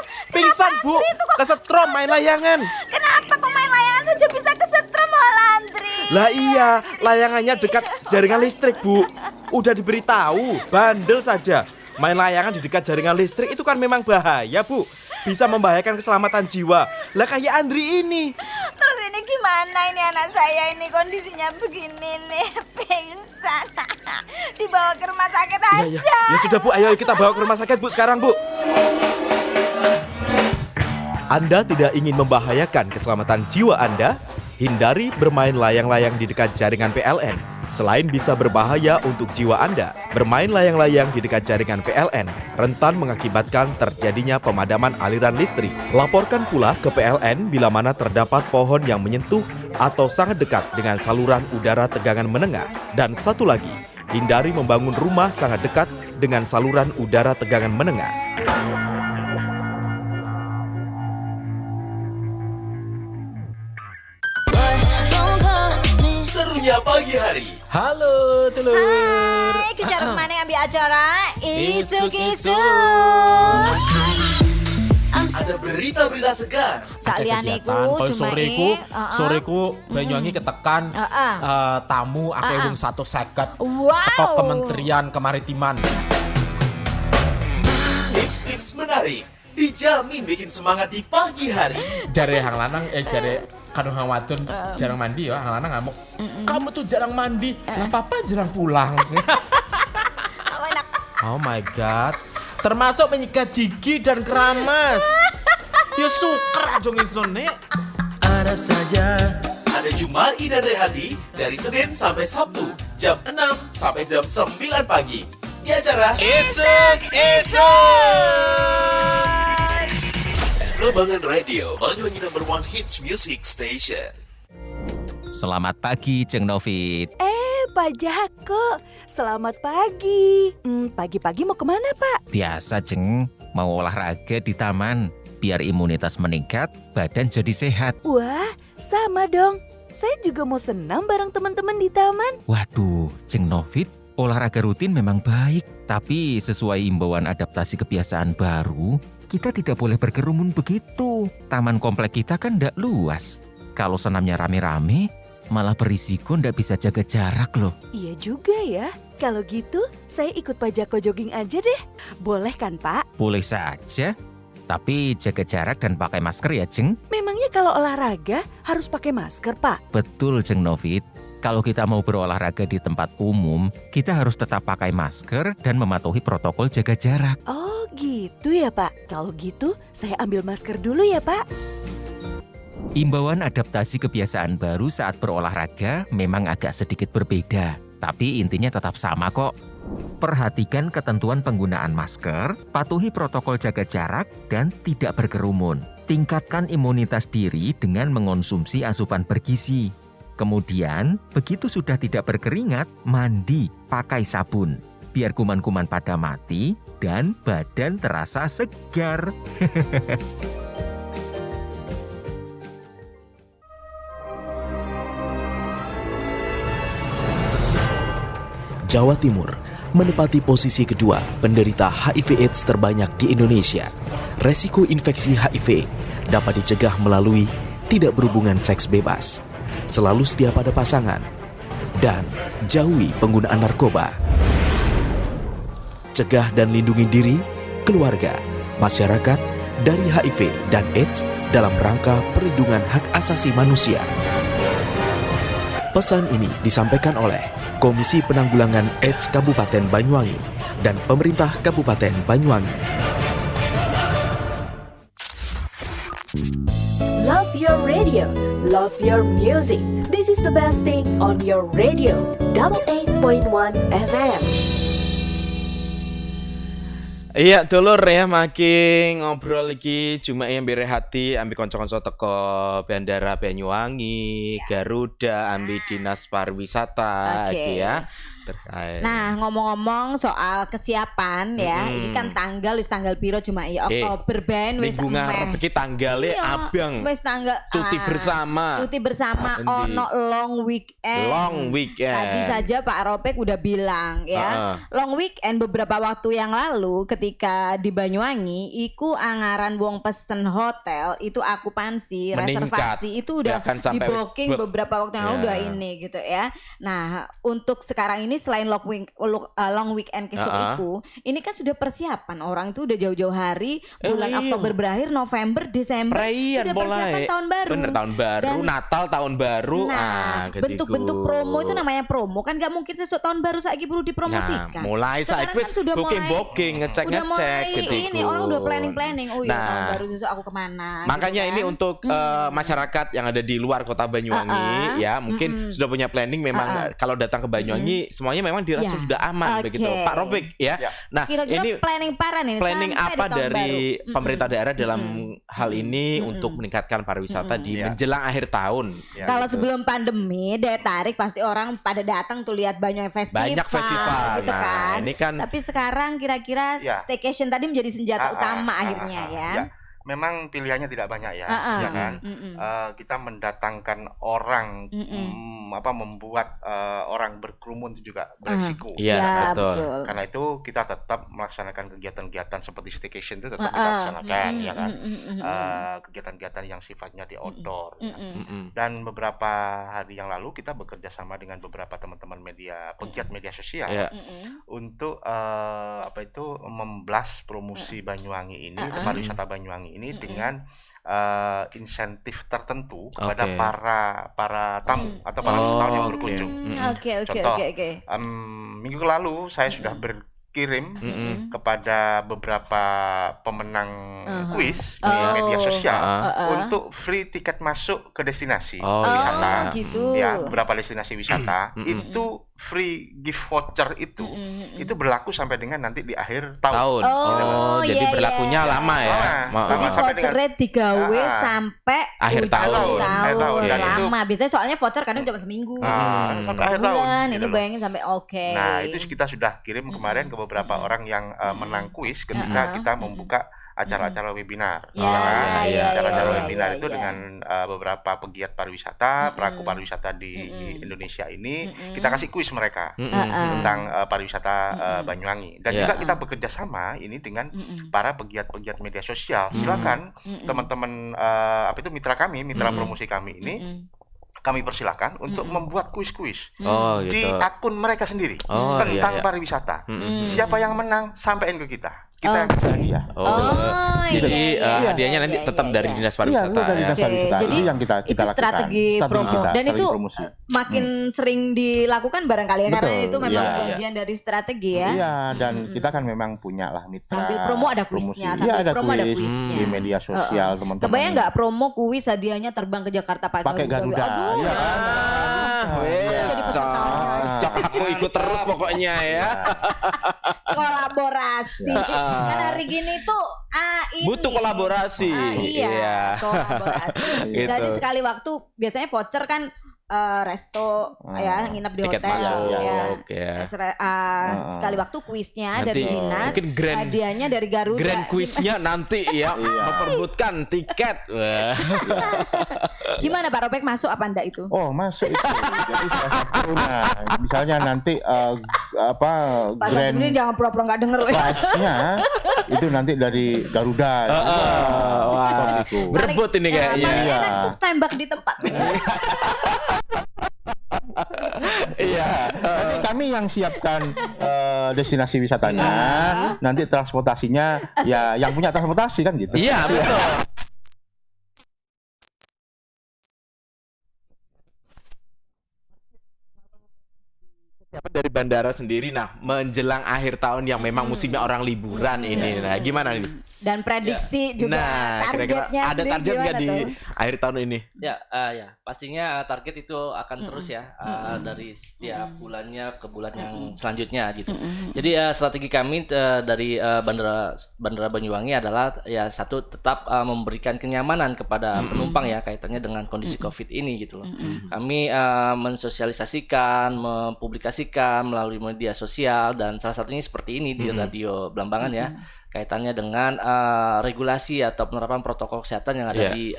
Speaker 7: Bu, kesetrum main layangan.
Speaker 8: Kenapa kok main layangan saja bisa kesetrum, Holandri?
Speaker 7: Lah iya, layangannya dekat jaringan listrik Bu. Udah diberitahu, bandel saja. Main layangan di dekat jaringan listrik itu kan memang bahaya Bu. Bisa membahayakan keselamatan jiwa. Lah kayak Andri ini.
Speaker 8: Terus ini gimana ini anak saya ini kondisinya begini nih, pingsan. Dibawa ke rumah sakit aja.
Speaker 7: Ya sudah Bu, ayo kita bawa ke rumah sakit Bu sekarang Bu. Anda tidak ingin membahayakan keselamatan jiwa Anda? Hindari bermain layang-layang di dekat jaringan PLN. Selain bisa berbahaya untuk jiwa Anda, bermain layang-layang di dekat jaringan PLN rentan mengakibatkan terjadinya pemadaman aliran listrik. Laporkan pula ke PLN bila mana terdapat pohon yang menyentuh atau sangat dekat dengan saluran udara tegangan menengah. Dan satu lagi, hindari membangun rumah sangat dekat dengan saluran udara tegangan menengah.
Speaker 6: Serunya pagi hari.
Speaker 1: Halo telur.
Speaker 8: Hai, kejar kemana ngambil acara? Isu-isu.
Speaker 6: Ada berita-berita segar.
Speaker 2: Sakliane ku
Speaker 9: soreku Banyuwangi ketekan tamu akeh wong 150
Speaker 8: Wow.
Speaker 9: teko Kementerian Kemaritiman.
Speaker 6: Tips-tips menarik dijamin bikin semangat di pagi hari.
Speaker 9: Jare hang lanang jare kanu hang wadon jarang mandi ya, hang lanang ngamuk. Kamu tuh jarang mandi, lah papa jarang pulang. Oh my god. Termasuk penyikat gigi dan keramas. Ya suker jong isone.
Speaker 6: Ada saja. Ada Jumai dan Rehati dari Senin sampai Sabtu jam 6 sampai jam 9 pagi. Di acara Isuk. Lambangan Radio, Banyuwangi #1 Hits Music Station.
Speaker 10: Selamat pagi, Ceng Novit.
Speaker 8: Pak Jako, selamat pagi. Pagi-pagi mau kemana Pak?
Speaker 10: Biasa, Ceng. Mau olahraga di taman. Biar imunitas meningkat, badan jadi sehat.
Speaker 8: Wah, sama dong. Saya juga mau senam bareng teman-teman di taman.
Speaker 10: Waduh, Ceng Novit, olahraga rutin memang baik. Tapi sesuai imbauan adaptasi kebiasaan baru, kita tidak boleh berkerumun begitu. Taman komplek kita kan ndak luas. Kalau senamnya rame-rame, malah berisiko ndak bisa jaga jarak loh.
Speaker 8: Iya juga ya. Kalau gitu, saya ikut Pak Jako jogging aja deh. Boleh kan Pak?
Speaker 10: Boleh saja, tapi jaga jarak dan pakai masker ya, Ceng.
Speaker 8: Memangnya kalau olahraga harus pakai masker Pak?
Speaker 10: Betul, Ceng Novit. Kalau kita mau berolahraga di tempat umum, kita harus tetap pakai masker dan mematuhi protokol jaga jarak.
Speaker 8: Oh
Speaker 11: Oh gitu ya Pak. Kalau gitu saya ambil masker dulu ya Pak.
Speaker 10: Imbauan adaptasi kebiasaan baru saat berolahraga memang agak sedikit berbeda, tapi intinya tetap sama kok. Perhatikan ketentuan penggunaan masker, patuhi protokol jaga jarak, dan tidak berkerumun. Tingkatkan imunitas diri dengan mengonsumsi asupan bergizi. Kemudian, begitu sudah tidak berkeringat, mandi pakai sabun. Biar kuman-kuman pada mati dan badan terasa segar.
Speaker 7: Jawa Timur menempati posisi kedua penderita HIV/AIDS terbanyak di Indonesia. Resiko infeksi HIV dapat dicegah melalui tidak berhubungan seks bebas, selalu setia pada pasangan, dan jauhi penggunaan narkoba. Cegah dan lindungi diri, keluarga, masyarakat dari HIV dan AIDS dalam rangka perlindungan hak asasi manusia. Pesan ini disampaikan oleh Komisi Penanggulangan AIDS Kabupaten Banyuwangi dan Pemerintah Kabupaten Banyuwangi.
Speaker 11: Love your radio, love your music. This is the best thing on your radio. 88.1 FM.
Speaker 1: Iya, dulur ya makin ngobrol lagi cuma yang berehati ambil konco-konco teko Bandara Banyuwangi, Garuda, ambil Dinas Pariwisata gitu ya. Terkait.
Speaker 2: Nah, ngomong-ngomong soal kesiapan ya, ini kan tanggal piro cuma Oktober ben wis
Speaker 1: ngarep iki tanggale abang.
Speaker 2: Wis tanggal
Speaker 1: cuti bersama.
Speaker 2: Cuti bersama ono long weekend.
Speaker 1: Long weekend.
Speaker 2: Tadi saja Pak Ropek udah bilang ya. Long weekend beberapa waktu yang lalu ketika di Banyuwangi iku anggaran wong pesen hotel itu akupansi, reservasi itu udah di booking beberapa waktu yang lalu udah ini gitu ya. Nah, untuk sekarang ini selain long weekend kesuk iku, ini kan sudah persiapan orang itu udah jauh-jauh hari bulan Oktober berakhir, November, Desember sudah persiapan tahun baru.
Speaker 1: Bener, tahun baru, dan Natal, tahun baru.
Speaker 2: Nah, bentuk-bentuk promo itu namanya promo kan gak mungkin sesuk tahun baru saiki perlu dipromosikan.
Speaker 1: Nah, mulai saiki
Speaker 2: kan sudah
Speaker 1: booking, ngecek gitu.
Speaker 2: Ini orang udah planning. Oh iya, tahun baru sesuk aku kemana?
Speaker 1: Makanya
Speaker 2: gitu kan?
Speaker 1: Ini untuk masyarakat yang ada di luar kota Banyuwangi ya, mungkin sudah punya planning memang kalau datang ke Banyuwangi semuanya memang dirasa sudah aman begitu. Pak Ropik ya. Nah,
Speaker 2: kira-kira
Speaker 1: ini
Speaker 2: planning
Speaker 1: apa dari pemerintah daerah dalam hal ini untuk meningkatkan pariwisata di menjelang akhir tahun?
Speaker 2: Kalau sebelum pandemi, daya tarik pasti orang pada datang tuh lihat Banyuwangi Festival.
Speaker 1: Banyak festival
Speaker 2: gitu kan.
Speaker 1: Ini kan.
Speaker 2: Tapi sekarang kira-kira staycation tadi menjadi senjata utama akhirnya ya.
Speaker 4: Memang pilihannya tidak banyak ya, ya kan? Kita mendatangkan orang, membuat orang berkerumun itu juga beresiko.
Speaker 1: Iya, betul.
Speaker 4: Karena itu kita tetap melaksanakan kegiatan-kegiatan seperti staycation itu tetap kita laksanakan, ya kan? Kegiatan-kegiatan yang sifatnya di outdoor. Dan beberapa hari yang lalu kita bekerja sama dengan beberapa teman-teman media, pegiat media sosial, untuk memblas promosi Banyuwangi ini, pariwisata Banyuwangi ini dengan insentif tertentu kepada para tamu atau para wisatawan yang berkunjung. Contoh, minggu lalu saya sudah berkirim kepada beberapa pemenang kuis di media sosial untuk free tiket masuk ke destinasi wisata. Ya, beberapa destinasi wisata itu free gift voucher itu berlaku sampai dengan nanti di akhir tahun.
Speaker 1: Jadi berlakunya lama ya.
Speaker 2: Jadi vouchernya digawe sampai
Speaker 1: akhir tahun.
Speaker 2: Dan lama. Biasanya soalnya voucher kadang cuma seminggu.
Speaker 4: Sampai akhir tahun.
Speaker 2: Ini bayangin sampai
Speaker 4: Nah, itu kita sudah kirim kemarin ke beberapa orang yang menang kuis ketika kita membuka acara-acara webinar. Acara-acara webinar itu dengan beberapa pegiat pariwisata, pelaku pariwisata di Indonesia ini, kita kasih kuis mereka tentang pariwisata Banyuwangi. Dan juga kita bekerja sama ini dengan para pegiat-pegiat media sosial. Silakan teman-teman mitra kami, mitra promosi kami ini, kami persilahkan untuk membuat kuis-kuis di akun mereka sendiri tentang pariwisata. Siapa yang menang sampaikan ke kita kita yang kasih hadiah.
Speaker 1: Jadi
Speaker 2: iya.
Speaker 1: hadiahnya nanti tetap dari Dinas Pariwisata
Speaker 4: dari
Speaker 1: ya.
Speaker 4: Dinas Pariwisata.
Speaker 2: Jadi
Speaker 4: Itu yang kita
Speaker 2: itu
Speaker 4: lakukan.
Speaker 2: strategi promo
Speaker 4: kita,
Speaker 2: dan itu
Speaker 4: promosi.
Speaker 2: makin sering dilakukan barangkali ya, karena
Speaker 4: Betul,
Speaker 2: itu memang
Speaker 4: iya.
Speaker 2: bagian dari strategi ya.
Speaker 4: Iya, dan kita kan memang punya lah mitra.
Speaker 2: Sambil promo ada kuisnya,
Speaker 4: promosi.
Speaker 2: sambil
Speaker 4: Iya, ada
Speaker 2: promo ada
Speaker 4: kuis
Speaker 2: kuisnya.
Speaker 4: di media sosial teman-teman.
Speaker 2: Kebayang nggak promo kuis hadiahnya terbang ke Jakarta
Speaker 4: pakai Garuda?
Speaker 2: Aduh,
Speaker 4: Iya kan?
Speaker 2: jadi pesertanya.
Speaker 1: Cok, aku ikut terus pokoknya ya.
Speaker 2: Kolaborasi. Kan hari gini tuh ini
Speaker 1: Butuh kolaborasi.
Speaker 2: iya, kolaborasi.
Speaker 1: Gitu.
Speaker 2: Jadi sekali waktu biasanya voucher kan resto ya, nginep di
Speaker 1: Tiket
Speaker 2: hotel
Speaker 1: masuk,
Speaker 2: ya.
Speaker 1: oke.
Speaker 2: Sekali waktu kuisnya
Speaker 1: Nanti
Speaker 2: dari dinas,
Speaker 1: mungkin
Speaker 2: hadiahnya dari Garuda.
Speaker 1: Grand quiznya nanti ya memperebutkan tiket. Wah.
Speaker 2: Gimana Pak Robek, masuk apa enggak itu?
Speaker 4: Oh, masuk itu. Jadi salah satu, nah, misalnya nanti
Speaker 2: Pak
Speaker 4: grand
Speaker 2: Sabri jangan pura-pura nggak denger loh.
Speaker 4: kelasnya itu nanti dari Garuda.
Speaker 1: Wah,
Speaker 4: Itu.
Speaker 1: berebut ini kayaknya.
Speaker 2: Paling enak tuh tembak di tempat.
Speaker 1: Iya.
Speaker 4: Nanti kami yang siapkan destinasi wisatanya, nanti transportasinya ya yang punya transportasi kan gitu.
Speaker 1: Iya, betul. Dari bandara sendiri, nah menjelang akhir tahun yang memang musimnya orang liburan ini, nah gimana nih?
Speaker 2: Dan prediksi juga
Speaker 1: Nah, kira-kira
Speaker 2: targetnya
Speaker 1: ada
Speaker 2: sendiri
Speaker 1: target nggak
Speaker 2: gimana
Speaker 1: di
Speaker 2: tuh?
Speaker 1: akhir tahun ini?
Speaker 3: Ya, ya pastinya target itu akan terus ya dari setiap bulannya ke bulan yang selanjutnya gitu. Jadi strategi kami dari Bandara Banyuwangi adalah ya satu, tetap memberikan kenyamanan kepada penumpang ya kaitannya dengan kondisi COVID ini gitu loh. Kami mensosialisasikan, mempublikasikan melalui media sosial, dan salah satunya seperti ini di Radio Belambangan ya, kaitannya dengan regulasi atau penerapan protokol kesehatan yang ada di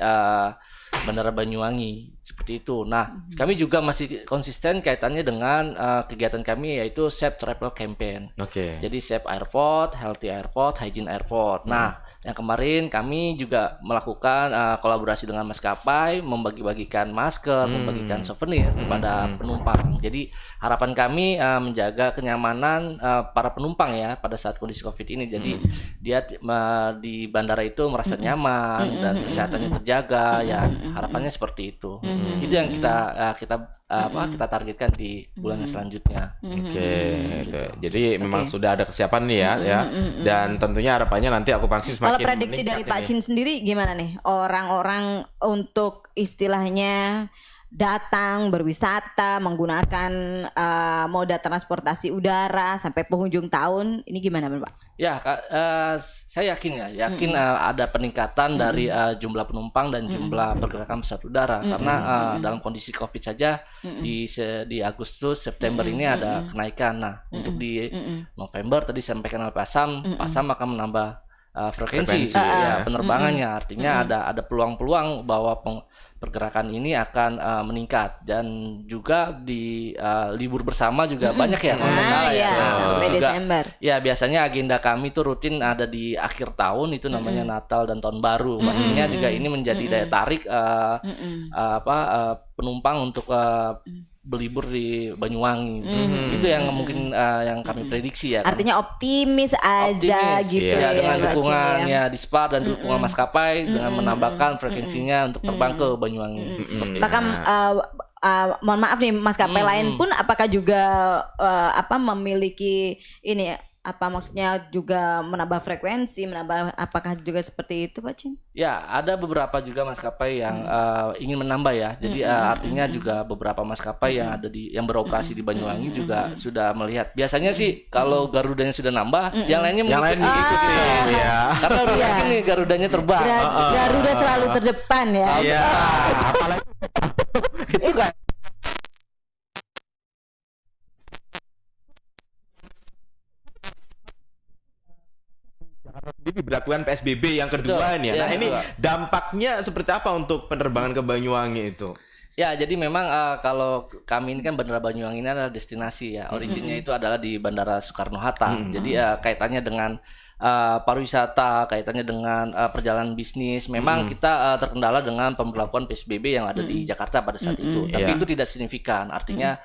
Speaker 3: Bandara Banyuwangi seperti itu. Nah, kami juga masih konsisten kaitannya dengan kegiatan kami, yaitu Safe Travel Campaign.
Speaker 1: Oke.
Speaker 3: Jadi Safe Airport, Healthy Airport, Hygiene Airport. Nah, yang kemarin kami juga melakukan kolaborasi dengan maskapai, membagi-bagikan masker, membagikan souvenir kepada penumpang. Jadi harapan kami menjaga kenyamanan para penumpang ya pada saat kondisi COVID ini. Jadi dia di bandara itu merasa nyaman dan kesehatannya terjaga ya. Harapannya seperti itu. Itu yang kita targetkan di bulan selanjutnya.
Speaker 1: Oke. Jadi memang sudah ada kesiapan nih ya. Dan tentunya harapannya nanti okupansi semakin
Speaker 2: Kalau prediksi dari Pak Cin sendiri gimana nih? Orang-orang untuk istilahnya datang berwisata menggunakan moda transportasi udara sampai penghujung tahun ini gimana Pak?
Speaker 3: Ya, saya yakin ada peningkatan dari jumlah penumpang dan jumlah pergerakan pesawat udara karena dalam kondisi COVID saja di Agustus September ini ada kenaikan. Nah, untuk di November tadi sampaikan oleh Pak Sam akan menambah frekuensi penerbangannya, artinya ada peluang-peluang bahwa pergerakan ini akan meningkat, dan juga di libur bersama juga banyak ya kalau nggak salah ya.
Speaker 2: Sampai Desember.
Speaker 3: Ya, biasanya agenda kami tuh rutin ada di akhir tahun, itu namanya Natal dan Tahun Baru. Pastinya juga ini menjadi daya tarik penumpang untuk berlibur di Banyuwangi. Itu yang mungkin yang kami prediksi ya.
Speaker 2: Artinya optimis aja gitu
Speaker 3: ya,
Speaker 2: ya.
Speaker 3: dengan
Speaker 2: Pak Cin,
Speaker 3: dukungannya Dispar dan dukungan maskapai dengan menambahkan frekuensinya untuk terbang ke Banyuwangi.
Speaker 2: Bahkan mohon maaf nih maskapai lain pun apakah juga memiliki ini maksudnya juga menambah frekuensi, apakah juga seperti itu Pak Cin?
Speaker 3: Ya, ada beberapa juga maskapai yang ingin menambah ya. Jadi artinya juga beberapa maskapai yang ada yang beroperasi di Banyuwangi juga sudah melihat. Biasanya sih kalau Garudanya sudah nambah, yang lainnya mengikuti. Karena udah yakin nih Garudanya terbang.
Speaker 2: Garuda selalu terdepan ya.
Speaker 1: Iya. Apalagi itu kan. Jadi diberlakukan PSBB yang kedua nih ya. Nah, ini dampaknya seperti apa untuk penerbangan ke Banyuwangi itu?
Speaker 3: Ya, jadi memang kalau kami ini kan Bandara Banyuwangi ini adalah destinasi ya. Originnya itu adalah di Bandara Soekarno-Hatta. Jadi kaitannya dengan pariwisata, kaitannya dengan perjalanan bisnis. Memang kita terkendala dengan pemberlakuan PSBB yang ada di Jakarta pada saat itu. Tapi itu tidak signifikan. Artinya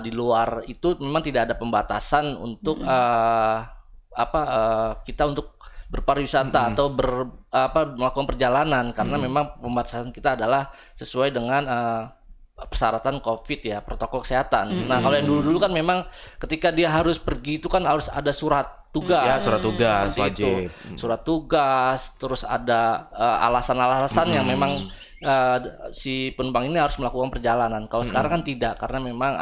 Speaker 3: di luar itu memang tidak ada pembatasan untuk kita untuk berpariwisata atau melakukan perjalanan karena memang pembatasan kita adalah sesuai dengan persyaratan COVID ya, protokol kesehatan. Nah, kalau yang dulu-dulu kan memang ketika dia harus pergi itu kan harus ada surat tugas.
Speaker 1: Ya, surat tugas
Speaker 3: Seperti
Speaker 1: wajib.
Speaker 3: itu. Surat tugas, terus ada alasan-alasan yang memang si penumpang ini harus melakukan perjalanan. Kalau sekarang kan tidak, karena memang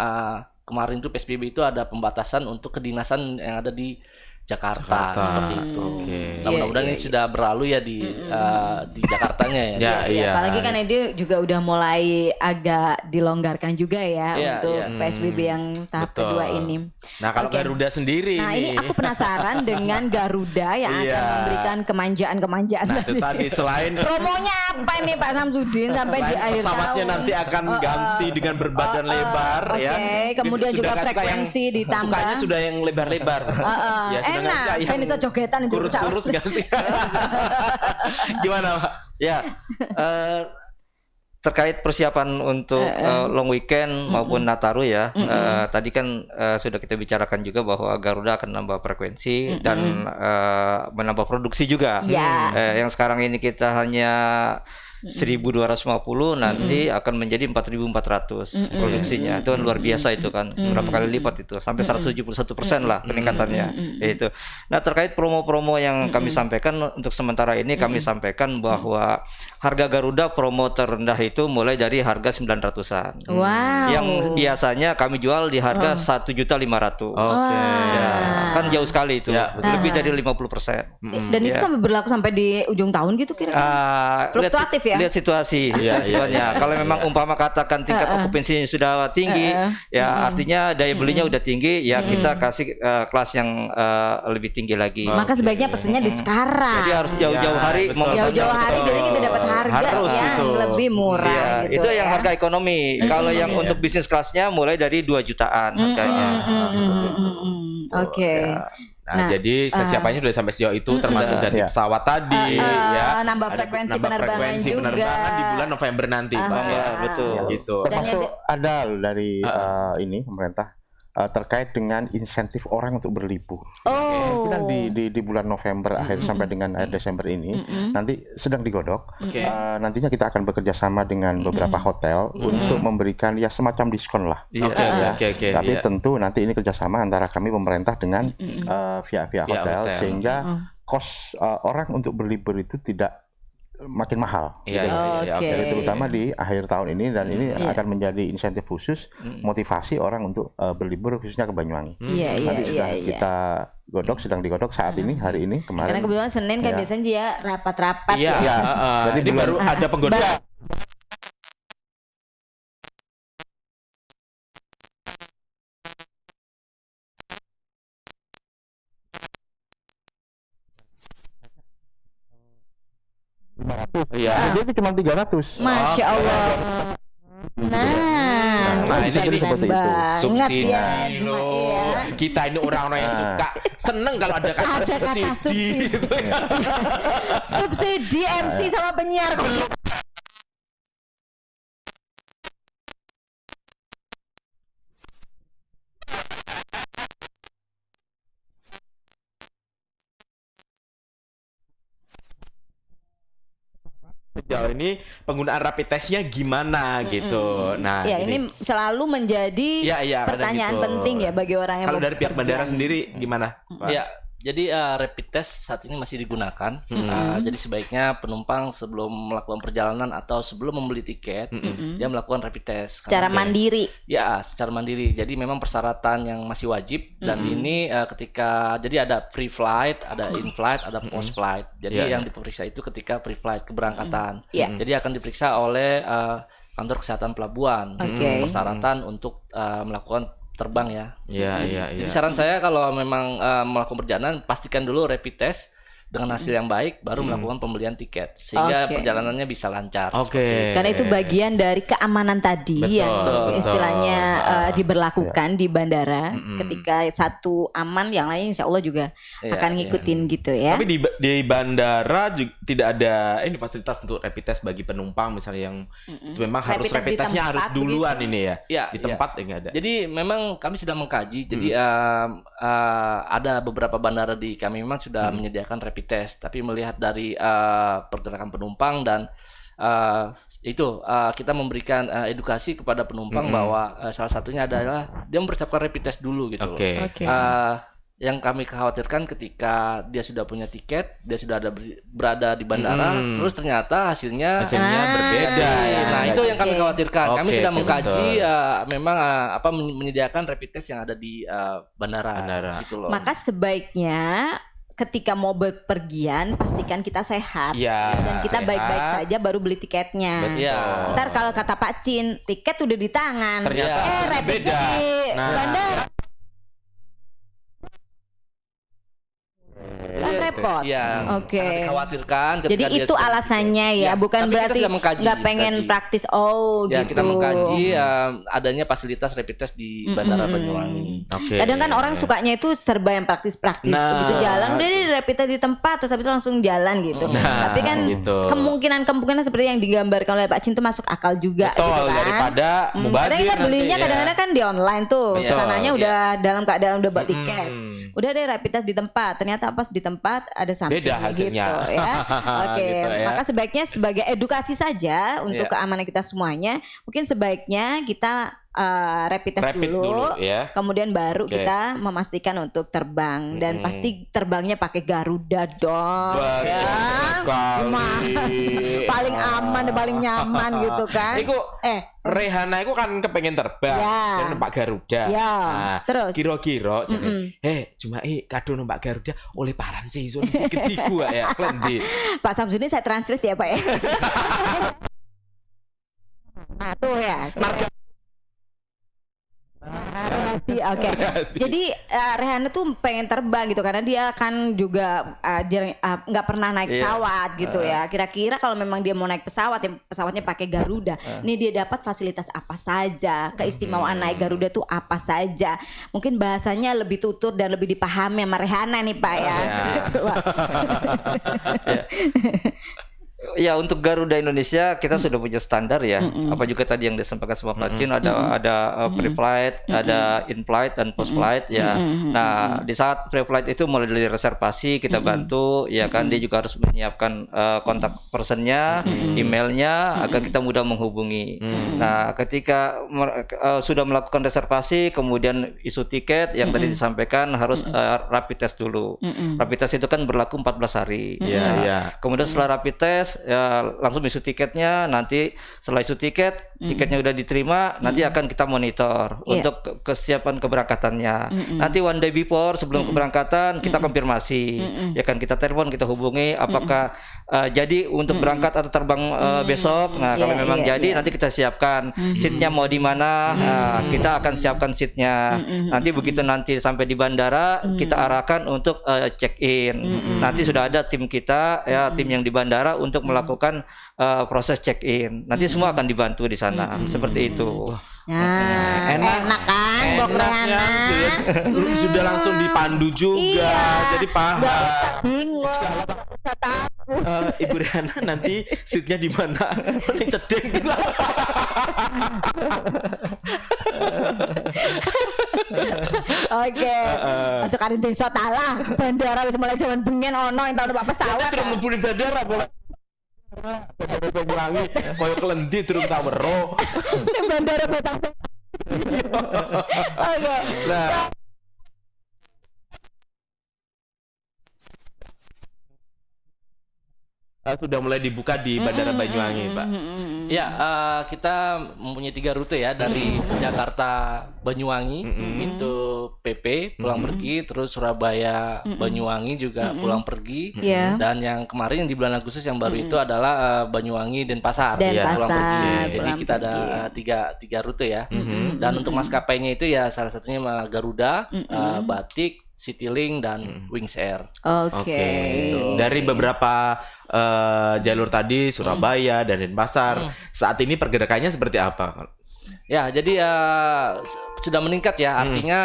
Speaker 3: kemarin itu PSBB itu ada pembatasan untuk kedinasan yang ada di Jakarta. Seperti itu. Nah, mudah-mudahan ini sudah berlalu ya di Jakartanya ya.
Speaker 2: Iya. Apalagi kan ini juga udah mulai agak dilonggarkan juga ya untuk PSBB yang tahap kedua ini.
Speaker 1: Nah, kalau Garuda sendiri
Speaker 2: Nah, ini aku penasaran dengan Garuda yang akan memberikan kemanjaan-kemanjaan.
Speaker 1: Nah, itu tadi selain
Speaker 2: promonya apa ini Pak Samsudin sampai di akhir tahun?
Speaker 1: Pesawatnya nanti akan ganti dengan berbadan lebar ya.
Speaker 2: Kemudian juga frekuensi ditambah.
Speaker 1: Sukanya sudah yang lebar-lebar. Ya,
Speaker 2: enak, kan bisa jogetan itu
Speaker 1: kurus-kurus gak sih? Gimana Pak?
Speaker 5: Ya, terkait persiapan untuk long weekend maupun Nataru ya, tadi kan sudah kita bicarakan juga bahwa Garuda akan nambah frekuensi dan menambah produksi juga. Yang sekarang ini kita hanya 1.250 nanti akan menjadi 4.400 produksinya. Itu kan luar biasa itu kan, berapa kali lipat itu, sampai 171% lah peningkatannya. Itu. Nah, terkait promo-promo yang kami sampaikan untuk sementara ini kami sampaikan bahwa harga Garuda promo terendah itu mulai dari harga 900-an.
Speaker 2: Wow.
Speaker 5: Yang biasanya kami jual di harga 1.500.000. Ya, kan jauh sekali itu. Lebih dari 50%.
Speaker 2: Dan itu sampai berlaku sampai di ujung tahun gitu kira-kira. Fluktuatif ya?
Speaker 5: Lihat situasi sebenarnya. Kalau memang umpama katakan tingkat okupansinya sudah tinggi, ya artinya daya belinya udah tinggi, ya kita kasih kelas yang lebih tinggi lagi.
Speaker 2: Maka sebaiknya pesennya di sekarang.
Speaker 5: Jadi harus jauh-jauh hari.
Speaker 2: Jauh-jauh hari biar kita dapat harga yang lebih murah.
Speaker 5: Itu yang harga ekonomi. Kalau yang untuk bisnis kelasnya mulai dari 2 jutaan harganya.
Speaker 2: Oke.
Speaker 1: Nah, jadi kesiapannya sudah sampai sejauh itu, termasuk ganti pesawat tadi, ya.
Speaker 2: Nambah frekuensi penerbangan juga.
Speaker 1: Di bulan November nanti, Bang.
Speaker 5: Betul.
Speaker 1: Gitu.
Speaker 4: Termasuk ada dari ini pemerintah terkait dengan insentif orang untuk berlibur. Itu kan di bulan November akhir sampai dengan akhir Desember ini nanti sedang digodok. Nantinya kita akan bekerja sama dengan beberapa hotel untuk memberikan ya semacam diskon lah. Tapi tentu nanti ini kerjasama antara kami pemerintah dengan via hotel sehingga kos orang untuk berlibur itu tidak makin mahal. Terutama di akhir tahun ini, dan ini akan menjadi insentif khusus motivasi orang untuk berlibur khususnya ke Banyuwangi. Nanti sudah kita godok, sedang digodok saat ini, hari ini, kemarin.
Speaker 2: Karena kebetulan Senin kan biasanya dia rapat-rapat
Speaker 1: Jadi ini baru ada penggodaan.
Speaker 4: Jadi cuma 300.
Speaker 2: Masya Allah.
Speaker 1: Nah, ini
Speaker 4: seperti itu.
Speaker 1: Subsidi
Speaker 2: ya,
Speaker 1: loh. Kita ini orang-orang yang suka seneng kalau ada kata subsidi.
Speaker 2: Subsidi MC sama penyiar.
Speaker 1: Sejauh ini penggunaan rapid testnya gimana gitu. Nah,
Speaker 2: ini selalu menjadi pertanyaan penting ya bagi orang yang
Speaker 1: kalau dari pihak bandara sendiri gimana, Pak?
Speaker 3: Ya, jadi rapid test saat ini masih digunakan. Jadi sebaiknya penumpang sebelum melakukan perjalanan atau sebelum membeli tiket, dia melakukan rapid test
Speaker 2: secara mandiri.
Speaker 3: Ya, secara mandiri. Jadi memang persyaratan yang masih wajib, dan ini ketika jadi ada pre flight, ada in flight, ada post flight. Jadi yang diperiksa itu ketika pre flight keberangkatan. Jadi akan diperiksa oleh kantor kesehatan pelabuhan. Persyaratan untuk melakukan terbang ya. Jadi saran saya kalau memang melakukan perjalanan, pastikan dulu rapid test dengan hasil yang baik, baru melakukan pembelian tiket sehingga perjalanannya bisa lancar.
Speaker 2: Karena itu bagian dari keamanan tadi yang istilahnya diberlakukan di bandara. Ketika satu aman, yang lain insya Allah juga akan ngikutin gitu ya.
Speaker 1: Tapi di bandara juga tidak ada ini fasilitas untuk rapid test bagi penumpang misalnya yang memang harus rapid testnya harus duluan gitu. Ini ya. Di tempat nggak ada.
Speaker 3: Jadi memang kami sedang mengkaji. Jadi ada beberapa bandara di kami memang sudah menyediakan rapid rapid test, tapi melihat dari pergerakan penumpang dan kita memberikan edukasi kepada penumpang bahwa salah satunya adalah dia mempersiapkan rapid test dulu gitu. Yang kami khawatirkan ketika dia sudah punya tiket, dia sudah berada di bandara, terus ternyata hasilnya
Speaker 1: berbeda ya.
Speaker 3: Nah, itu yang kami khawatirkan. Kami sudah mengkaji memang menyediakan rapid test yang ada di bandara gitu loh.
Speaker 2: Maka sebaiknya ketika mau bepergian pastikan kita sehat dan kita baik-baik saja baru beli tiketnya. Ntar kalau kata Pak Cin, tiket udah di tangan,
Speaker 1: ternyata
Speaker 2: rapidnya di bandara. Repot.
Speaker 3: Sangat dikhawatirkan.
Speaker 2: Jadi itu alasannya ya, bukan berarti nggak pengen praktis. Gitu.
Speaker 3: Kita mengkaji adanya fasilitas rapid test di Bandara Banyuwangi.
Speaker 2: Kadang kan orang sukanya itu serba yang praktis-praktis. Begitu jalan, udah deh rapid test di tempat, terus habis itu langsung jalan gitu. Tapi kan kemungkinan seperti yang digambarkan oleh Pak Cin itu masuk akal juga.
Speaker 1: Betul,
Speaker 2: gitu kan.
Speaker 1: Daripada mubazir.
Speaker 2: Kadang kan belinya kadang-kadang kan di online tuh. Kesananya udah dalam keadaan udah buat tiket. Udah deh rapid test di tempat. Ternyata pas di tempat ada something
Speaker 1: beda hasilnya
Speaker 2: gitu ya. Gitu ya. Maka sebaiknya sebagai edukasi saja untuk keamanan kita semuanya, mungkin sebaiknya kita rapid test dulu kemudian baru kita memastikan untuk terbang dan pasti terbangnya pakai Garuda dong. Paling aman dan paling nyaman gitu kan.
Speaker 1: Rehana itu kan kepengen terbang dan numpak Garuda.
Speaker 2: Terus
Speaker 1: kira-kira cuma kado numpak Garuda oleh paran sih sun ketiku ya klendi.
Speaker 2: Pak Samsudin saya translate ya Pak ya. Nah tuh ya. Oke. Jadi Rehana tuh pengen terbang gitu karena dia kan juga nggak pernah naik pesawat gitu ya. Kira-kira kalau memang dia mau naik pesawat, pesawatnya pakai Garuda, ini dia dapat fasilitas apa saja, keistimewaan naik Garuda tuh apa saja. Mungkin bahasanya lebih tutur dan lebih dipahami sama Rehana nih Pak ya. Gitu, Pak.
Speaker 5: Ya untuk Garuda Indonesia kita sudah punya standar ya. Apa juga tadi yang disampaikan sama Pak Cin ada pre-flight, ada in-flight dan post-flight ya. Nah di saat pre-flight itu mulai dari reservasi kita bantu ya kan, dia juga harus menyiapkan kontak personnya, emailnya agar kita mudah menghubungi. Nah ketika sudah melakukan reservasi kemudian isu tiket yang tadi disampaikan harus rapid test dulu. Rapid test itu kan berlaku 14 hari. Kemudian setelah rapid test ya langsung isu tiketnya. Nanti setelah isu tiketnya udah diterima, nanti akan kita monitor untuk kesiapan keberangkatannya. Nanti one day before sebelum keberangkatan kita konfirmasi, ya kan, kita telepon, kita hubungi apakah jadi untuk berangkat atau terbang besok. Nah kalau memang jadi nanti kita siapkan seatnya mau di mana, kita akan siapkan seatnya. Nanti begitu nanti sampai di bandara kita arahkan untuk check in. Nanti sudah ada tim kita ya, tim yang di bandara untuk melakukan proses check-in. Nanti semua akan dibantu di sana. Seperti itu.
Speaker 2: Nah, enak kan Bok Rehana.
Speaker 1: Sudah langsung dipandu juga. Jadi paham.
Speaker 2: Bingung. Takut.
Speaker 1: Ibu Rehana nanti seatnya di mana? Paling cedek.
Speaker 2: Oke. Ojo kari desa talah. Bandara wis mulai jaman bengen ono yang tau numpak pesawat.
Speaker 1: Terus mlebu bandara boleh. Banyuwangi koyo klendi terus tak wero.
Speaker 2: Ning bandara Batang. Oke.
Speaker 1: Nah, sudah mulai dibuka di Bandara Banyuwangi, Pak.
Speaker 3: Ya, kita mempunyai 3 rute ya, dari Jakarta Banyuwangi itu PP pulang pergi, terus Surabaya Banyuwangi juga pulang pergi, dan yang kemarin yang di bulan Agustus yang baru itu adalah Banyuwangi Denpasar pulang pergi. Jadi kita ada tiga rute ya. Dan untuk maskapainya itu ya salah satunya Garuda, Batik, Citylink dan Wings Air.
Speaker 2: Oke.
Speaker 1: Dari beberapa jalur tadi Surabaya dan Denpasar, saat ini pergerakannya seperti apa?
Speaker 3: Ya, jadi sudah meningkat ya. Artinya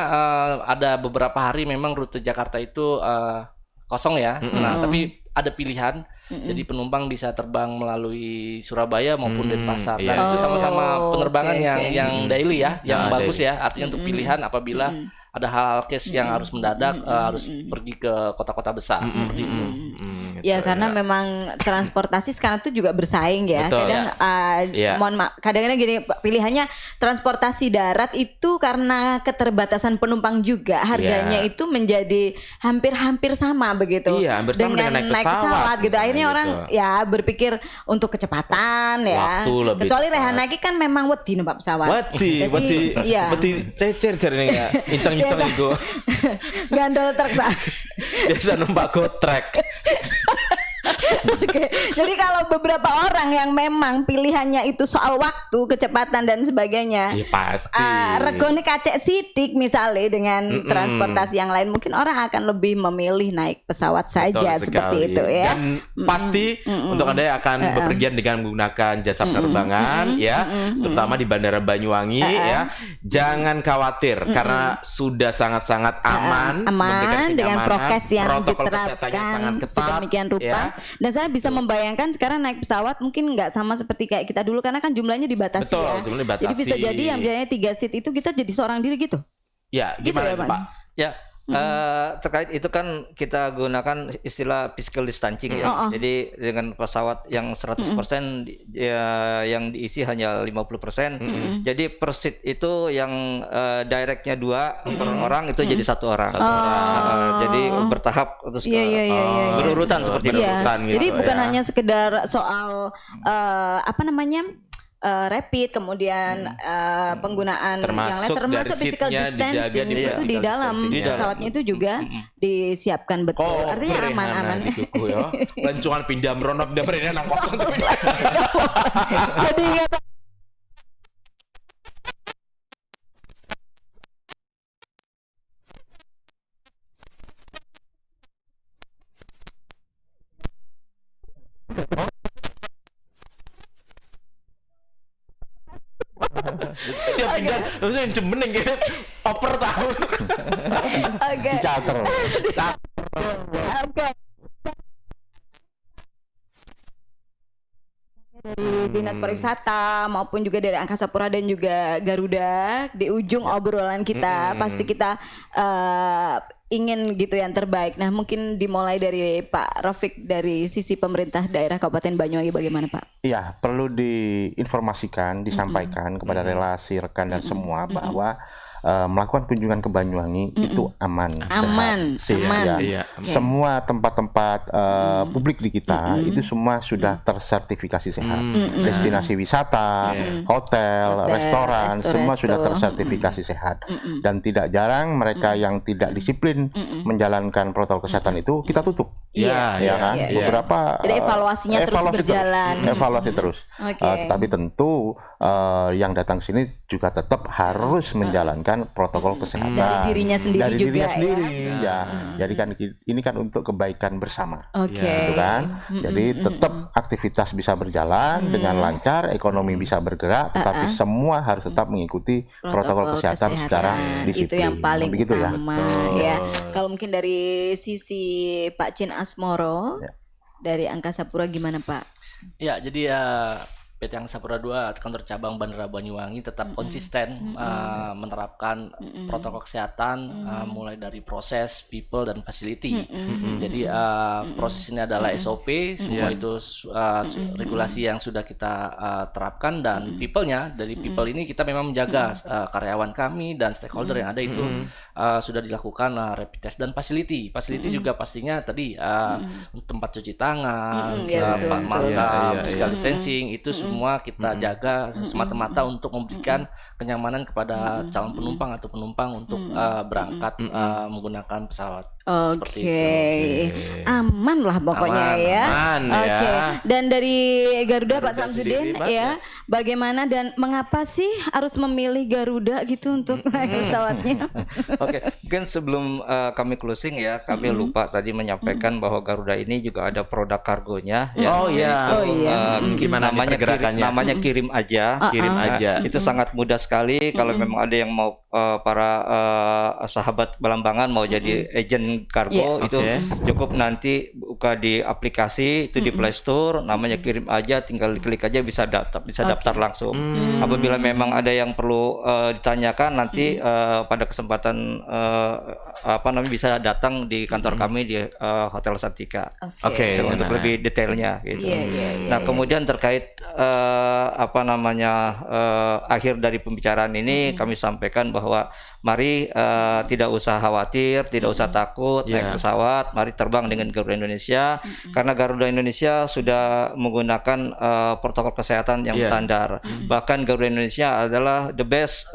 Speaker 3: ada beberapa hari memang rute Jakarta itu kosong ya. Nah, tapi ada pilihan. Jadi penumpang bisa terbang melalui Surabaya maupun Denpasar. Dan itu sama-sama penerbangan yang daily ya, yang bagus ya. Artinya untuk pilihan apabila ada hal-hal case yang harus mendadak, harus pergi ke kota-kota besar seperti itu.
Speaker 2: Ya karena memang transportasi sekarang tuh juga bersaing ya.
Speaker 1: Betul,
Speaker 2: Kadang mohon maaf, kadang-kadang gini pilihannya transportasi darat itu karena keterbatasan penumpang juga harganya itu menjadi hampir-hampir sama begitu.
Speaker 1: Iya, hampir sama dengan naik pesawat
Speaker 2: gitu. Akhirnya
Speaker 1: gitu.
Speaker 2: orang ya berpikir untuk kecepatan ya.
Speaker 1: Waktu lebih
Speaker 2: Kecuali
Speaker 1: cepat.
Speaker 2: Rehan lagi kan memang wedi numpak pesawat.
Speaker 1: Wedi cecer jarine ya. Inceng-inceng
Speaker 2: Biasa.
Speaker 1: iku.
Speaker 2: Gandol truk
Speaker 1: Biasa numpak gotrek.
Speaker 2: Oke, jadi kalau beberapa orang yang memang pilihannya itu soal waktu, kecepatan dan sebagainya,
Speaker 1: Ya pasti.
Speaker 2: regone kacek sidik misalnya dengan transportasi yang lain, mungkin orang akan lebih memilih naik pesawat saja
Speaker 1: Betul
Speaker 2: seperti
Speaker 1: sekali.
Speaker 2: itu ya.
Speaker 1: Dan pasti untuk Anda yang akan bepergian dengan menggunakan jasa penerbangan ya, terutama di Bandara Banyuwangi ya, jangan khawatir karena sudah sangat-sangat aman, memberikan
Speaker 2: dengan
Speaker 1: kenyamanan,
Speaker 2: prokes yang
Speaker 1: protokol kesehatannya sangat
Speaker 2: diterapkan
Speaker 1: ketat,
Speaker 2: sedemikian rupa.
Speaker 1: ya.
Speaker 2: Dan saya bisa membayangkan sekarang naik pesawat mungkin nggak sama seperti kayak kita dulu karena kan jumlahnya dibatasi.
Speaker 1: Betul,
Speaker 2: ya.
Speaker 1: jumlahnya dibatasi.
Speaker 2: Jadi bisa jadi yang biasanya 3 seat itu kita jadi seorang diri gitu.
Speaker 1: Ya,
Speaker 2: Gitu
Speaker 1: gimana
Speaker 2: ya,
Speaker 1: itu,
Speaker 2: Pak?
Speaker 1: Pak?
Speaker 5: Ya, terkait itu kan kita gunakan istilah physical distancing ya. Jadi dengan pesawat yang 100% yang diisi hanya 50%. Jadi per seat itu yang directnya 2 per orang itu jadi 1 orang. Jadi bertahap terus berurutan seperti itu.
Speaker 2: Iya. Jadi
Speaker 1: gitu,
Speaker 2: bukan
Speaker 1: ya.
Speaker 2: hanya sekedar soal rapid kemudian penggunaan yang lain
Speaker 1: Termasuk
Speaker 2: termasuk
Speaker 1: dari
Speaker 2: physical
Speaker 1: seatnya dijaga
Speaker 2: distancing
Speaker 1: di
Speaker 2: itu di
Speaker 1: physical
Speaker 2: dalam
Speaker 1: distancing.
Speaker 2: pesawatnya itu juga disiapkan betul. Artinya aman-aman.
Speaker 1: Gitu ya. Lancuan pindah meronok pindah berenang nang kosong tapi.
Speaker 2: Jadi ingat
Speaker 1: Dia pindah terus yang demen gitu. Oper tahu.
Speaker 2: Oke.
Speaker 4: Dicater.
Speaker 2: Oke. Dari Dinas Pariwisata maupun juga dari Angkasa Pura dan juga Garuda di ujung obrolan kita pasti kita ingin gitu yang terbaik. Nah mungkin dimulai dari Pak Rafiq dari sisi pemerintah daerah Kabupaten Banyuwangi bagaimana Pak?
Speaker 4: Iya, perlu diinformasikan, disampaikan kepada relasi rekan dan semua bahwa melakukan kunjungan ke Banyuwangi itu aman, safe,
Speaker 2: aman.
Speaker 4: ya.
Speaker 1: Iya.
Speaker 4: Semua tempat-tempat publik di kita itu semua sudah tersertifikasi sehat. Destinasi wisata, hotel, restoran, semua sudah tersertifikasi sehat. Dan tidak jarang mereka yang tidak disiplin menjalankan protokol kesehatan itu kita tutup.
Speaker 2: Iya,
Speaker 4: Ya kan? Beberapa
Speaker 2: jadi evaluasinya terus berjalan.
Speaker 4: Evaluasi terus. Tetapi tentu yang datang sini juga tetap harus menjalankan protokol kesehatan
Speaker 2: dari dirinya sendiri
Speaker 4: dari
Speaker 2: juga
Speaker 4: dirinya sendiri,
Speaker 2: ya.
Speaker 4: Jadi kan ini kan untuk kebaikan bersama.
Speaker 2: Oke.
Speaker 4: Gitu kan? Jadi tetap aktivitas bisa berjalan dengan lancar, ekonomi bisa bergerak, tetapi semua harus tetap mengikuti protokol kesehatan secara disiplin.
Speaker 2: Itu yang paling
Speaker 4: begitu ya.
Speaker 2: utama ya. Kalau mungkin dari sisi Pak Cin Asmoro dari Angkasa Pura gimana Pak?
Speaker 3: Ya, jadi PT Angkasa Pura II kantor cabang Bandara Banyuwangi tetap konsisten menerapkan protokol kesehatan mulai dari proses, people dan facility. Jadi proses ini adalah SOP, semua itu regulasi yang sudah kita terapkan dan people-nya dari people ini kita memang menjaga karyawan kami dan stakeholder yang ada itu sudah dilakukan rapid test dan facility. Facility juga pastinya tadi tempat cuci tangan, makeup, physical distancing itu semua kita jaga semata-mata untuk memberikan kenyamanan kepada calon penumpang atau penumpang untuk berangkat menggunakan pesawat.
Speaker 2: Oke, aman lah pokoknya ya.
Speaker 1: Aman
Speaker 2: Oke,
Speaker 1: ya.
Speaker 2: dan dari Garuda Pak
Speaker 1: sendiri,
Speaker 2: Samsudin
Speaker 1: Pak,
Speaker 2: ya, bagaimana dan mengapa sih harus memilih Garuda gitu untuk naik pesawatnya?
Speaker 5: Oke, mungkin sebelum kami closing ya, kami lupa tadi menyampaikan bahwa Garuda ini juga ada produk kargonya. Ya.
Speaker 1: Oh iya. Gimana nih pergerakannya?
Speaker 5: Namanya kirim aja.
Speaker 1: Kirim aja.
Speaker 5: Itu sangat mudah sekali. Kalau memang ada yang mau para sahabat Belambangan mau jadi agen kargo itu cukup nanti buka di aplikasi itu di Play Store, namanya Kirim Aja, tinggal diklik aja bisa daftar langsung. Apabila memang ada yang perlu ditanyakan nanti pada kesempatan bisa datang di kantor kami di Hotel Santika. Untuk lebih detailnya gitu. Nah, kemudian terkait akhir dari pembicaraan ini kami sampaikan bahwa mari tidak usah khawatir, tidak usah takut naik pesawat, mari terbang dengan Garuda Indonesia karena Garuda Indonesia sudah menggunakan protokol kesehatan yang standar. Bahkan Garuda Indonesia adalah the best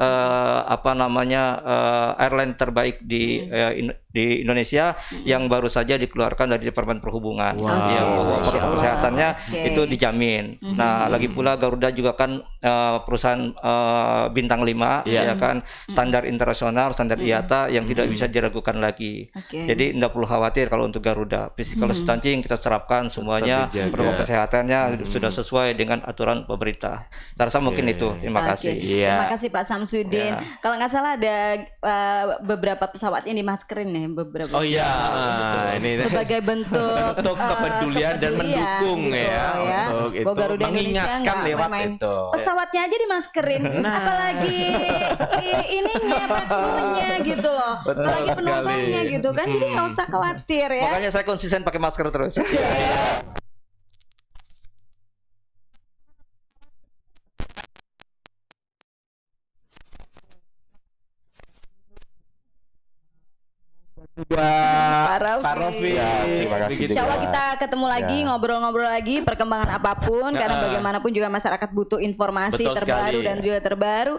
Speaker 5: airline terbaik di Indonesia yang baru saja dikeluarkan dari Departemen Perhubungan. Protokol kesehatannya itu dijamin. Nah, lagi pula Garuda juga kan perusahaan bintang 5 ya kan, standar internasional, standar IATA yang tidak bisa diragukan lagi. Jadi tidak perlu khawatir kalau untuk Garuda. Physical distancing kita terapkan semuanya, protokol kesehatannya sudah sesuai dengan aturan pemerintah. Saya rasa mungkin itu. Terima kasih.
Speaker 2: Terima kasih Pak Samsudin. Kalau nggak salah ada beberapa pesawat yang dimaskerin nih, beberapa.
Speaker 1: Ini
Speaker 2: sebagai bentuk
Speaker 1: kepedulian dan mendukung
Speaker 2: gitu,
Speaker 1: untuk itu.
Speaker 2: Garuda Indonesia
Speaker 1: Mengingatkan lewat itu.
Speaker 2: Pesawatnya aja dimaskerin, apalagi ininya, krunya gitu loh, apalagi penumpangnya gitu kan, jadi nggak usah khawatir ya.
Speaker 5: Makanya saya konsisten pakai masker terus.
Speaker 1: Pak Rofi.
Speaker 4: Terima kasih.
Speaker 2: Insya Allah kita ketemu lagi, ngobrol-ngobrol lagi perkembangan apapun, karena bagaimanapun juga masyarakat butuh informasi terbaru dan juga terbaru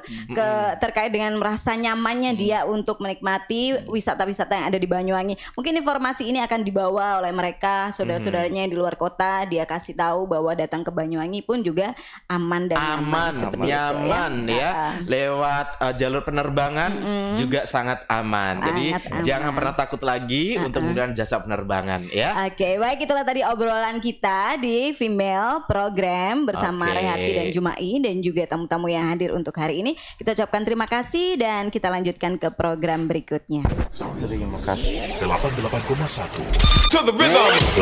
Speaker 2: terkait dengan merasa nyamannya dia untuk menikmati wisata-wisata yang ada di Banyuwangi. Mungkin informasi ini akan dibawa oleh mereka, saudara-saudaranya yang di luar kota, dia kasih tahu bahwa datang ke Banyuwangi pun juga aman dan nyaman
Speaker 1: ya. Lewat jalur penerbangan juga sangat aman. Jadi jangan pernah takut lagi untuk menggunakan jasa penerbangan ya.
Speaker 2: Oke, baik, itulah tadi obrolan kita di Female Program bersama Rehati dan Jumai dan juga tamu-tamu yang hadir untuk hari ini. Kita ucapkan terima kasih dan kita lanjutkan ke program berikutnya.
Speaker 4: Terima kasih.
Speaker 6: 88,1 To the rhythm.